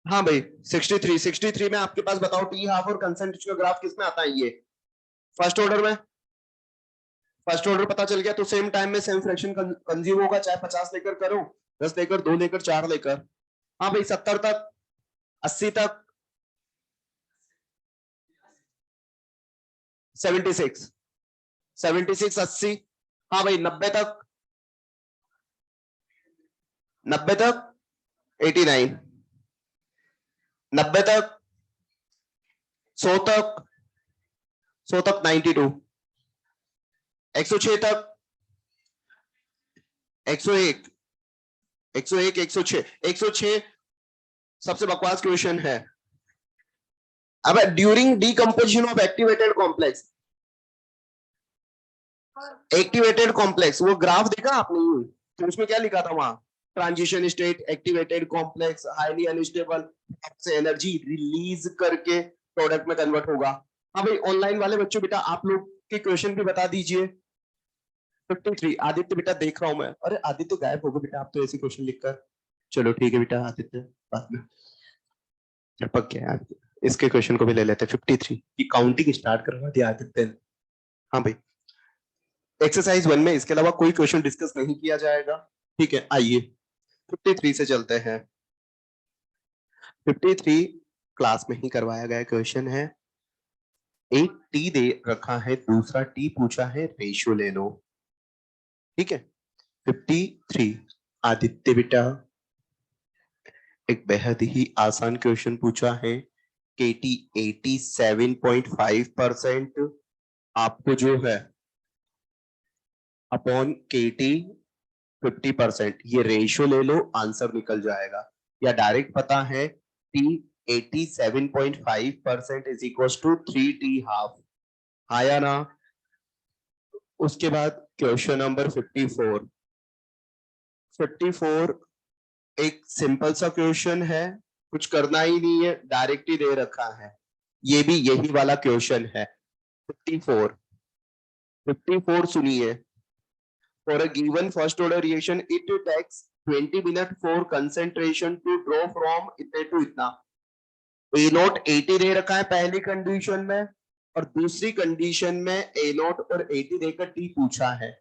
हाँ भाई 63 में आपके पास बताओ टी हाफ और कंसेंट्रेशन का ग्राफ किस में आता है? ये फर्स्ट ऑर्डर में, फर्स्ट ऑर्डर पता चल गया, तो सेम टाइम में सेम फ्रैक्शन कंज्यूम होगा, चाहे 50 लेकर करो, 10 लेकर, 2 लेकर, 4 लेकर। हाँ भाई 70 तक, 80 तक, 76, 80, हाँ भाई 90 तक, 90 तक 89, 90 तक, 100 तक, 100 तक 92, 106 तक, 101, 101, 106, 106 सबसे बकवास क्वेश्चन है। अब during decomposition of activated complex, activated complex वो ग्राफ देखा आपने, तो उसमें क्या लिखा था वहां? Transition state, activated, complex, highly unstable से एनर्जी रिलीज करके प्रोडक्ट में कन्वर्ट होगा। हाँ भाई, ऑनलाइन वाले बच्चों बेटा आप लोग के क्वेश्चन भी बता दीजिए। 53 आदित्य बेटा देख रहा हूं मैं। अरे आदित्य गायब हो गए बेटा, आप तो ऐसे क्वेश्चन लिखकर। चलो ठीक है बेटा आदित्य, बाद में टपक गया आदित्य। इसके क्वेश्चन को भी ले लेते हैं। 53 की काउंटिंग स्टार्ट करवा दिया आदित्य ने। हाँ भाई, एक्सरसाइज 1 में इसके अलावा कोई क्वेश्चन डिस्कस नहीं किया जाएगा। ठीक है, आइए 53 से चलते हैं। 53 क्लास में ही करवाया गया क्वेश्चन है। एक टी दे रखा है, दूसरा टी पूछा है, रेशियो ले लो। ठीक है, 53 आदित्य बेटा एक बेहद ही आसान क्वेश्चन पूछा है। केटी 87.5% आपको जो है अपॉन केटी 50%, ये रेशियो ले लो, आंसर निकल जाएगा। या डायरेक्ट पता है T 87.5% is equal to 3t half, आया ना। उसके बाद क्वेश्चन नंबर 54 एक सिंपल सा क्वेश्चन है, कुछ करना ही नहीं है, डायरेक्ट ही दे रखा है। ये भी यही वाला क्वेश्चन है। 54 सुनिए। For a given first order reaction, it takes 20 minutes for concentration to draw from इतने to इतना। A नोट 80 दे रखा है पहली कंडीशन में, और दूसरी कंडीशन में A नोट और 80 देकर T पूछा है।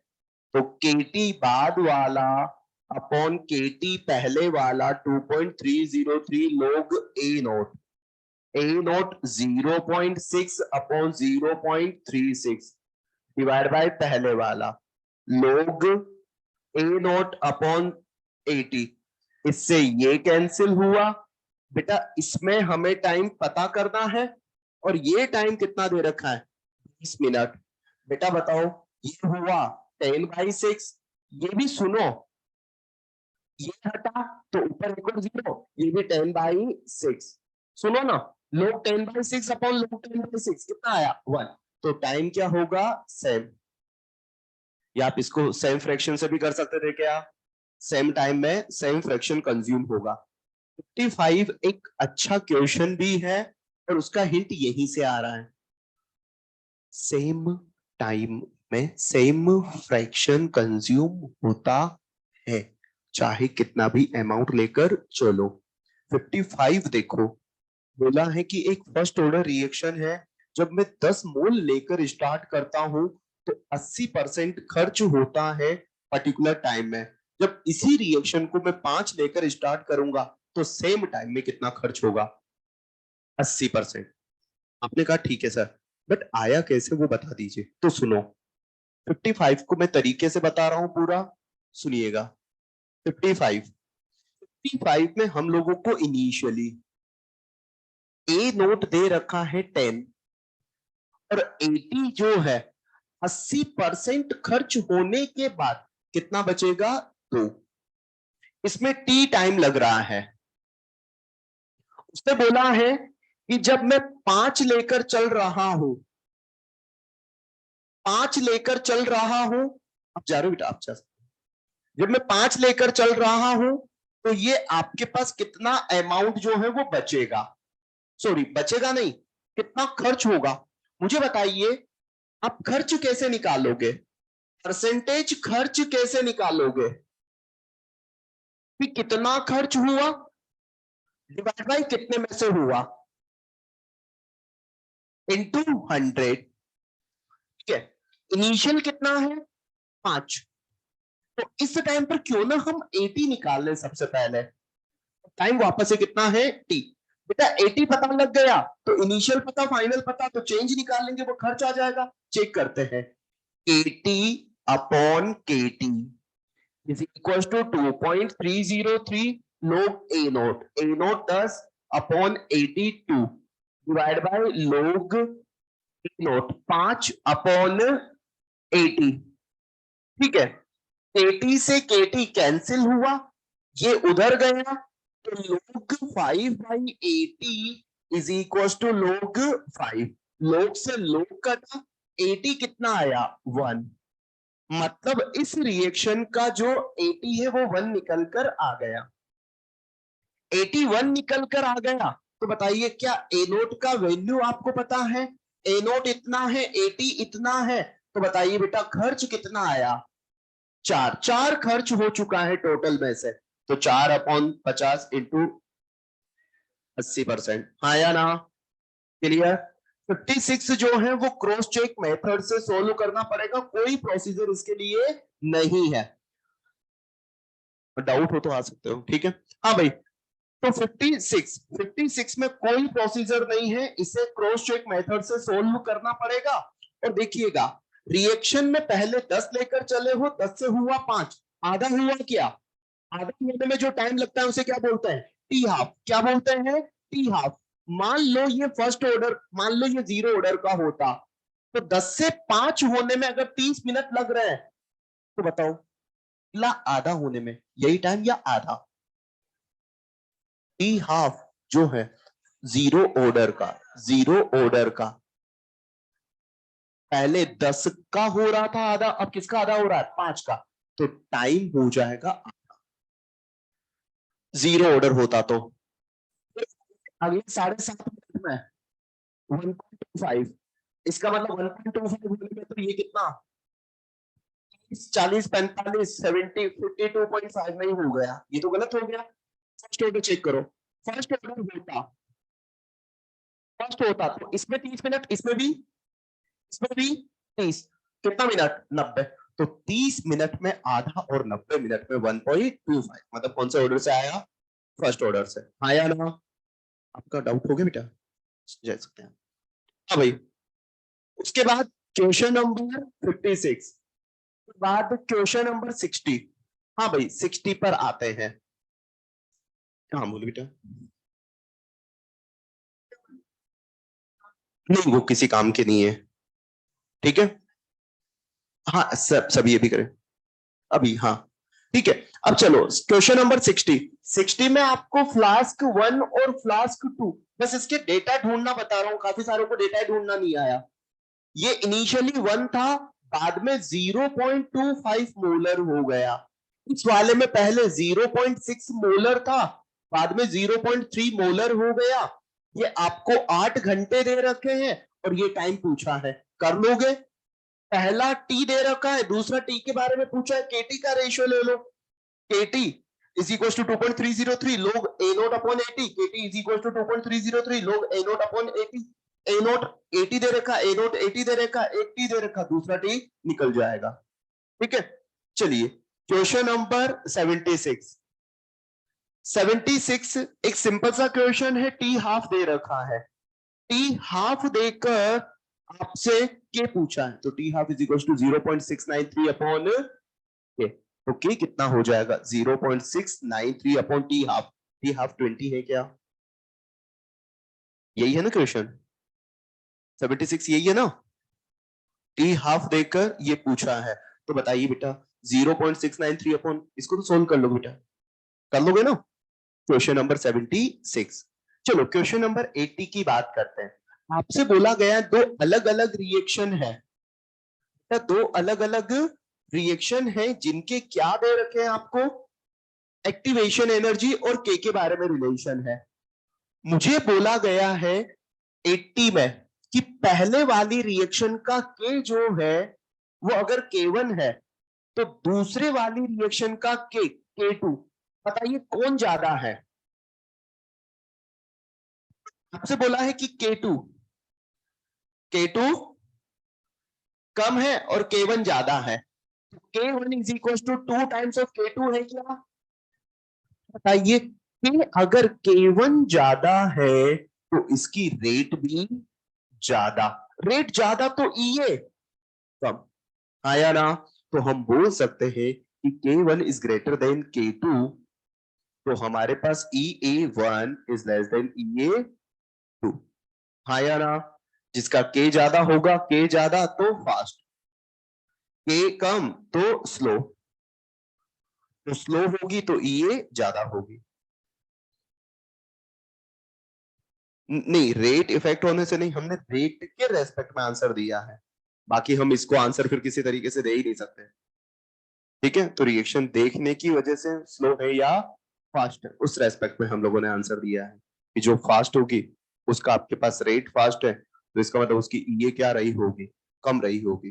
तो KT बाद वाला अपॉन KT पहले वाला 2.303 log A note. A note 0.6 upon 0.36 divide by पहले वाला log A नोट अपॉन 80। इससे ये कैंसिल हुआ बेटा। इसमें हमें टाइम पता करना है, और ये टाइम कितना दे रखा है 20 मिनट। बेटा बताओ, ये हुआ 10/6। ये भी सुनो, ये हटा तो ऊपर एक और 0, ये भी 10/6। सुनो ना, log 10/6 अपॉन log 10/6 कितना आया 1। तो टाइम क्या होगा सेम, या आप इसको सेम फ्रैक्शन से भी कर सकते थे क्या, सेम टाइम में सेम फ्रैक्शन कंज्यूम होगा। 55 एक अच्छा क्वेश्चन भी है, और उसका हिंट यहीं से आ रहा है। सेम टाइम में सेम फ्रैक्शन कंज्यूम होता है, चाहे कितना भी अमाउंट लेकर चलो। 55 देखो, बोला है कि एक फर्स्ट ऑर्डर रिएक्शन है, जब मैं 10 मोल लेकर स्टार्ट करता हूं तो 80% खर्च होता है पर्टिकुलर टाइम में। जब इसी रिएक्शन को मैं 5 लेकर स्टार्ट करूंगा तो सेम टाइम में कितना खर्च होगा 80%। आपने कहा ठीक है सर, बट आया कैसे वो बता दीजिए। तो सुनो, 55 को मैं तरीके से बता रहा हूं पूरा, सुनिएगा। 55 में हम लोगों को इनिशियली ए नोट दे रखा है 10, और 80 जो है 80% खर्च होने के बाद कितना बचेगा 2। इसमें टी टाइम लग रहा है। उसने बोला है कि जब मैं 5 लेकर चल रहा हूं, 5 लेकर चल रहा हूं, आप जा रहे हो बेटा, आप जा सकते हो। जब मैं 5 लेकर चल रहा हूं तो ये आपके पास कितना अमाउंट जो है वो बचेगा, सॉरी बचेगा नहीं, कितना खर्च होगा मुझे बताइए। आप खर्च कैसे निकालोगे, परसेंटेज खर्च कैसे निकालोगे कि कितना खर्च हुआ डिवाइड बाय कितने में से हुआ इनटू 100। ठीक है, इनिशियल कितना है 5, तो इस टाइम पर क्यों ना हम 80 निकाल लें सबसे पहले। टाइम वापस से कितना है टी। बेटा 80 पता लग गया तो इनिशियल पता फाइनल पता, तो चेंज निकाल लेंगे, वो खर्च आ जाएगा। चेक करते हैं, 80 upon KT is equals to 2.303 log A note. A note 10 upon 82 divide by log A note 5 upon 80। ठीक है, 80 से KT कैंसिल हुआ, ये उधर गया, तो log 5/80 is equal to log 5। log से log कटा, 80 कितना आया 1। मतलब इस रिएक्शन का जो 80 है वो 1 निकल कर आ गया, 81 निकल कर आ गया। तो बताइए क्या ए नोट का वैल्यू आपको पता है? ए नोट इतना है, 80 इतना है, तो बताइए बेटा खर्च कितना आया? 4 खर्च हो चुका है टोटल में से, तो 4/50 इंटू 80%, हाँ या ना? क्लियर? 56 जो है वो क्रॉस चेक मेथड से सोल्व करना पड़ेगा, कोई प्रोसीजर इसके लिए नहीं है। डाउट हो तो आ सकते हो, ठीक है? हाँ भाई, तो 56 में कोई प्रोसीजर नहीं है, इसे क्रॉस चेक मेथड से सोल्व करना पड़ेगा। और देखिएगा, रिएक्शन में पहले 10 लेकर चले हो, 10 से हुआ 5, आधा हुआ क्या? आधा होने में जो टाइम लगता है उसे क्या बोलते हैं? T half. क्या बोलते हैं? T half. मान लो ये फर्स्ट ऑर्डर, मान लो ये 0 ऑर्डर का होता, तो 10 से 5 होने में अगर 30 मिनट लग रहे हैं, तो बताओ ला आधा होने में यही टाइम या आधा? टी हाफ जो है 0 ऑर्डर का, 0 ऑर्डर का पहले 10 का हो रहा था आधा, अब किसका आधा हो रहा है? 5 का, तो टाइम हो जाएगा 0 ऑर्डर होता तो। अगले 7.5 मिनट में 1.25, इसका मतलब 1.25 होने में तो ये कितना 40 45 70 52.5 नहीं हो गया, ये तो गलत हो गया। फर्स्ट ऑर्डर चेक करो, फर्स्ट ऑर्डर होता, फर्स्ट होता तो इसमें 30 मिनट, इसमें भी 30, कितना मिनट? 90। तो 30 मिनट में आधा और 90 मिनट में 1.25, मतलब कौन से ऑर्डर से आया? फर्स्ट ऑर्डर से, आया ना? आपका डाउट हो गया बेटा? जा सकते हैं। हाँ भाई, उसके बाद क्वेश्चन नंबर 56, बाद क्वेश्चन नंबर 60। हाँ भाई 60 पर आते हैं। हाँ बोलो बेटा। नहीं वो किसी काम के नहीं है, ठीक है? हाँ सब ये भी करें अभी, हाँ ठीक है। अब चलो क्वेश्चन नंबर 60, 60 में आपको फ्लास्क 1 और फ्लास्क 2, बस इसके डेटा ढूंढना बता रहा हूं, काफी सारों को डेटा ढूंढना नहीं आया। ये इनिशियली 1 था, बाद में 0.25 मोलर हो गया। इस वाले में पहले 0.6 मोलर था, बाद में 0.3 मोलर हो गया। ये आपको 8 घंटे दे रखे हैं और ये टाइम पूछा है, कर लोगे? पहला टी दे रखा है, दूसरा टी के बारे में पूछा है, केटी का रेशियो ले लो। K T is equal to 2.303 log A naught upon 80, K T is equal to 2.303 log A naught upon 80। A naught 80 दे रखा, ए नोट 80 दे रखा, एक टी दे रखा, दूसरा टी निकल जाएगा, ठीक है? चलिए क्वेश्चन नंबर 76, 76 एक सिंपल सा क्वेश्चन है, टी हाफ दे रखा है, टी हाफ देकर आपसे के पूछा है, तो T half is equal to 0.693 upon K, तो के कितना हो जाएगा? 0.693 upon T half, T half 20 है क्या? यही है ना क्वेश्चन 76, यही है ना? टी हाफ देकर ये पूछा है, तो बताइए बेटा 0.693 अपॉन, इसको तो सोल्व कर लो बेटा, कर लोगे ना? Question number 76। चलो क्वेश्चन नंबर 80 की बात करते हैं। आपसे बोला गया दो अलग अलग रिएक्शन है, दो अलग अलग रिएक्शन है जिनके क्या दे रखे हैं आपको? एक्टिवेशन एनर्जी और के बारे में रिलेशन है। मुझे बोला गया है 80 में कि पहले वाली रिएक्शन का के जो है वो अगर K1 है, तो दूसरे वाली रिएक्शन का K2, बताइए कौन ज्यादा है? आपसे बोला है कि K2 कम है और K1 ज्यादा है, K1 is equal to 2 times of K2 है क्या? बताइए कि अगर K1 ज्यादा है तो इसकी रेट भी ज्यादा, रेट ज्यादा तो EA कम, आया ना? तो हम बोल सकते हैं कि K1 is greater than K2, तो हमारे पास EA1 is less than EA2, आया ना? जिसका K ज्यादा होगा, K ज्यादा तो फास्ट, K कम तो स्लो, तो स्लो होगी तो EA ज्यादा होगी। नहीं रेट इफेक्ट होने से नहीं, हमने रेट के रेस्पेक्ट में आंसर दिया है, बाकी हम इसको आंसर फिर किसी तरीके से दे ही नहीं सकते। ठीक है, तो रिएक्शन देखने की वजह से स्लो है या फास्ट है, उस रेस्पेक्ट में हम लोगों ने आंसर दिया है कि जो फास्ट होगी उसका आपके पास रेट फास्ट है, तो इसका मतलब उसकी ये क्या रही होगी, कम रही होगी।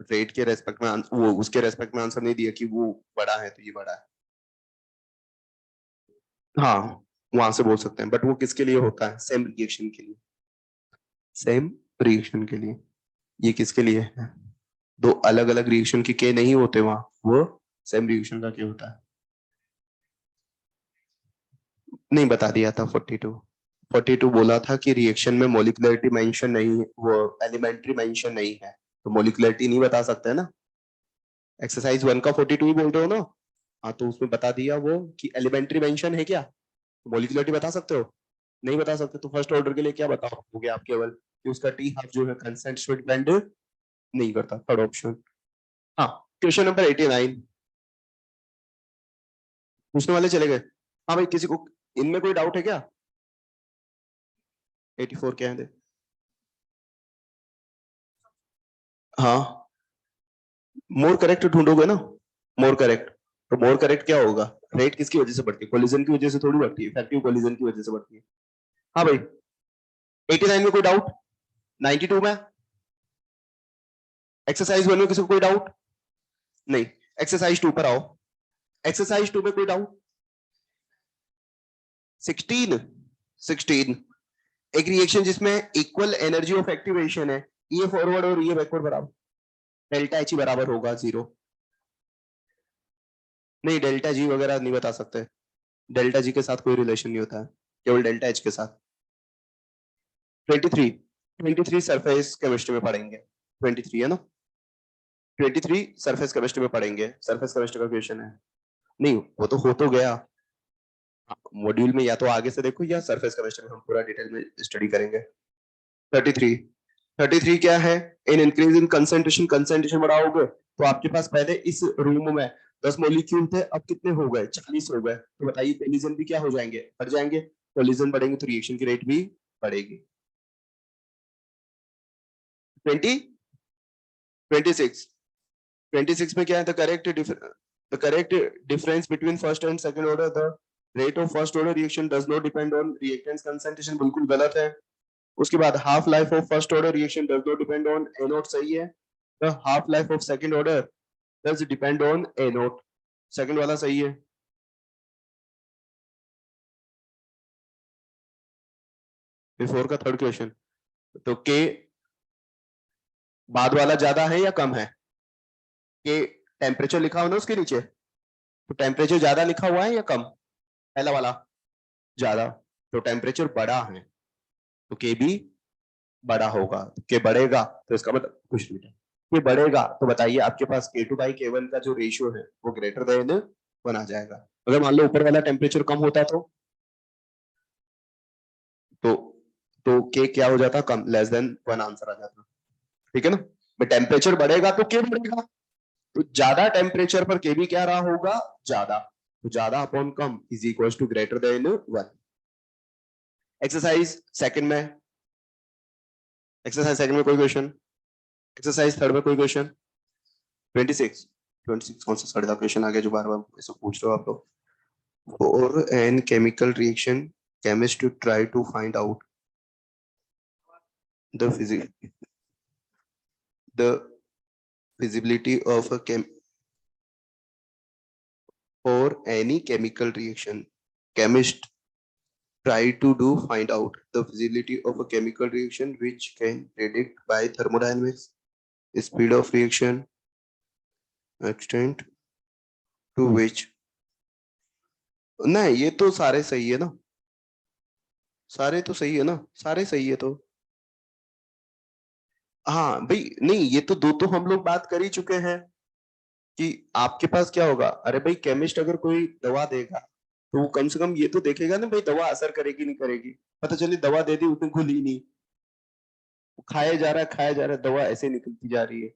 रेट के रेस्पेक्ट में वो उसके रेस्पेक्ट में आंसर नहीं दिया कि वो बड़ा है तो ये बड़ा है। हाँ, वहां से बोल सकते हैं, बट वो किसके लिए होता है, सेम रिएक्शन के लिए। सेम रिएक्शन के लिए। ये किसके लिए है, दो अलग अलग रिएक्शन की के नहीं होते वहां, वो सेम रिएक्शन का के होता है। नहीं, बता दिया था 42। 42 बोला था कि रिएक्शन में मोलिकुलरिटी मेंशन नहीं है, वो एलिमेंट्री मेंशन नहीं है, तो मोलिकुलरिटी नहीं बता सकते है ना। एक्सरसाइज 1 का 42 ही बोल रहे हो ना। हाँ, तो उसमें बता दिया वो कि एलिमेंट्री मेंशन है क्या, मोलिकुलरिटी बता सकते हो, नहीं बता सकते तो फर्स्ट ऑर्डर के लिए क्या बताओगे आप, केवल कि उसका टी हाफ जो है कंसेंट से डिपेंड नहीं करता, थर्ड ऑप्शन। हाँ, क्वेश्चन नंबर 89। पूछने वाले चले गए। हाँ भाई, किसी को इनमें कोई डाउट है क्या। 84 क्या है। हाँ, मोर करेक्ट ढूंढोगे ना, मोर करेक्ट। तो मोर करेक्ट क्या होगा, रेट किसकी वजह से बढ़ती है, कोलिजन की वजह से थोड़ी बढ़ती है, इफेक्टिव कोलिजन की वजह से बढ़ती है। हाँ भाई, 89 में कोई डाउट, 92 में, एक्सरसाइज 1 में किसी को कोई डाउट नहीं, एक्सरसाइज 2 पर आओ। एक्सरसाइज 2 में कोई डाउट। 16। 16 एक रिएक्शन जिसमें इक्वल एनर्जी ऑफ एक्टिवेशन है, ये फॉरवर्ड और ये बैकवर्ड बराबर, डेल्टा एच बराबर होगा 0। नहीं, डेल्टा जी वगैरह नहीं बता सकते, डेल्टा जी के साथ कोई रिलेशन नहीं होता है, केवल डेल्टा एच के साथ। 23। 23 सरफेस केमिस्ट्री में पढ़ेंगे, 23 है ना, 23 सरफेस केमिस्ट्री में पढ़ेंगे, सरफेस केमिस्ट्री का क्वेश्चन है। नहीं, वो तो हो तो गया मॉड्यूल में, या तो आगे से देखो या सरफेस केमिस्ट्री में हम पूरा डिटेल में स्टडी करेंगे। 33। 33 क्या है, in increase in concentration, concentration बढ़ाओगे तो आपके पास पहले इस रूम में 10 मॉलिक्यूल थे, अब कितने हो गए, 40 हो गए, तो बताइए कोलिजन भी क्या हो जाएंगे, बढ़ जाएंगे, कोलिजन बढ़ेंगे तो रिएक्शन की रेट भी बढ़ेगी। 20। 26। 26 में क्या है, the correct difference between first and second order, the rate of first order reaction does not depend on reactants concentration, बिल्कुल गलत है। उसके बाद half life of first order reaction does not depend on A not, सही है। The half life of second order does depend on A not, second वाला सही है। बिफोर का थर्ड क्वेश्चन, तो के बाद वाला ज्यादा है या कम है, के टेम्परेचर लिखा हो ना उसके नीचे, तो टेम्परेचर ज्यादा लिखा हुआ है या कम, पहला वाला ज्यादा, तो टेम्परेचर बड़ा है तो के भी बड़ा होगा, के बढ़ेगा तो इसका मतलब कुछ नहीं है, के बढ़ेगा तो बताइए आपके पास K2/K1 का जो रेशियो है वो ग्रेटर देन 1 आ जाएगा। अगर मान लो ऊपर वाला टेम्परेचर कम होता तो तो के क्या हो जाता, कम, लेस देन 1 आंसर आ जाता। ठीक है ना, टेम्परेचर बढ़ेगा तो के बढ़ेगा, तो ज्यादा टेम्परेचर पर के भी क्या रहा होगा, ज्यादा, तो ज्यादा अपॉन कम is equal to greater than 1। Exercise second में, एक्सरसाइज सेकंड में कोई क्वेश्चन, एक्सरसाइज थर्ड में कोई क्वेश्चन। 26। 26 कौन सा सड़ता क्वेश्चन आ गया जो बार बार ऐसे पूछ रहे हो आप लोग। For an chemical reaction chemist to try to find out the feasibility of a chem for any chemical reaction, chemist try to do find out the feasibility of a chemical reaction which can predict by thermodynamics, speed of reaction, extent to which। नहीं, ये तो सारे सही है ना, सारे तो सही है ना, सारे सही है तो। हाँ भाई, नहीं ये तो दो तो हम लोग बात कर ही चुके हैं कि आपके पास क्या होगा, अरे भाई केमिस्ट अगर कोई दवा देगा तो वो कम से कम ये तो देखेगा ना भाई दवा असर करेगी नहीं करेगी, पता चली दवा दे दी उसने घुली नहीं, खाया जा रहा है खाया जा रहा है, दवा ऐसे निकलती जा रही है।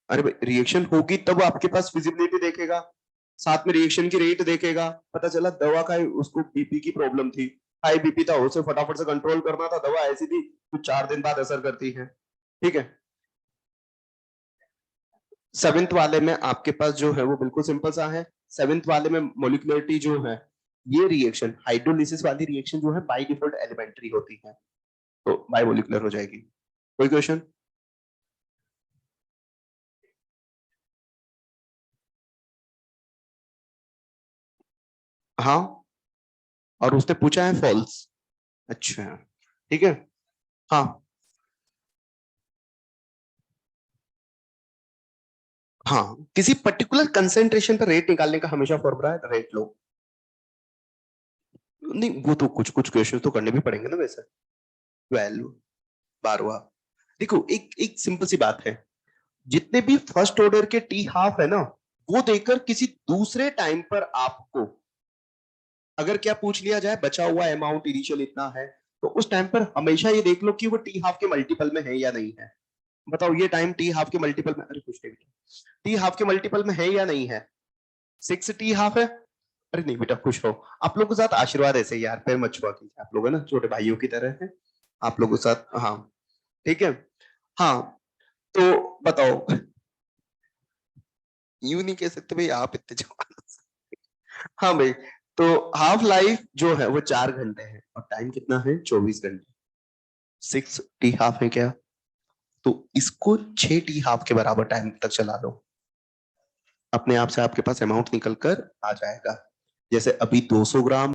अरे भाई रिएक्शन होगी तब आपके पास फिजिबिलिटी देखेगा, साथ में रिएक्शन की रेट देखेगा, पता चला दवा का उसको बीपी की प्रॉब्लम थी, हाई बीपी था, उसे फटाफट से कंट्रोल करना था, दवा ऐसी थी तो 4 दिन बाद असर करती है। ठीक है, सेवेंथ वाले में आपके पास जो है वो बिल्कुल सिंपल सा है। सेवेंथ वाले में मोलिकुलरिटी जो है, ये रिएक्शन हाइड्रोलिसिस वाली रिएक्शन जो है बाय डिफॉल्ट एलिमेंट्री होती है, तो बायोमोलिकुलर हो जाएगी। कोई क्वेश्चन? हाँ, और उसने पूछा है फॉल्स। अच्छा, ठीक है। हाँ हाँ, किसी पर्टिकुलर कंसेंट्रेशन पर रेट निकालने का हमेशा फॉर्मूला है रेट लो। नहीं, वो तो कुछ कुछ क्वेश्चन तो करने भी पड़ेंगे ना वैसे। वैल्यू 12। देखो, एक एक सिंपल सी बात है, जितने भी फर्स्ट ऑर्डर के टी हाफ है ना, वो देकर किसी दूसरे टाइम पर आपको अगर क्या पूछ लिया जाए बचा हुआ अमाउंट इनिशियल इतना है, तो उस टाइम पर हमेशा ये देख लो कि वो टी हाफ के मल्टीपल में है या नहीं है। बताओ, ये टाइम टी हाफ के मल्टीपल में, अरे कुछ नहीं, टी हाफ के मल्टीपल में है या नहीं है? 6 टी हाफ है। अरे नहीं बेटा, खुश हो। आप लोगों के साथ आशीर्वाद ऐसे ही यार, पैर मत छुआ कीजिए, आप लोग है ना छोटे भाइयों की तरह है, आप लोगों के साथ। हाँ, ठीक है। हाँ, तो बताओ, यूं नहीं कह सकते भाई आप इतने जवान हो। हाँ भाई, तो हाफ लाइफ जो है वो 4 घंटे है और टाइम कितना है? 24 घंटे। 6 टी हाफ है क्या? तो इसको 6 टी हाफ के बराबर टाइम तक चला लो, अपने आप से आपके पास अमाउंट निकल कर आ जाएगा। जैसे अभी 200 ग्राम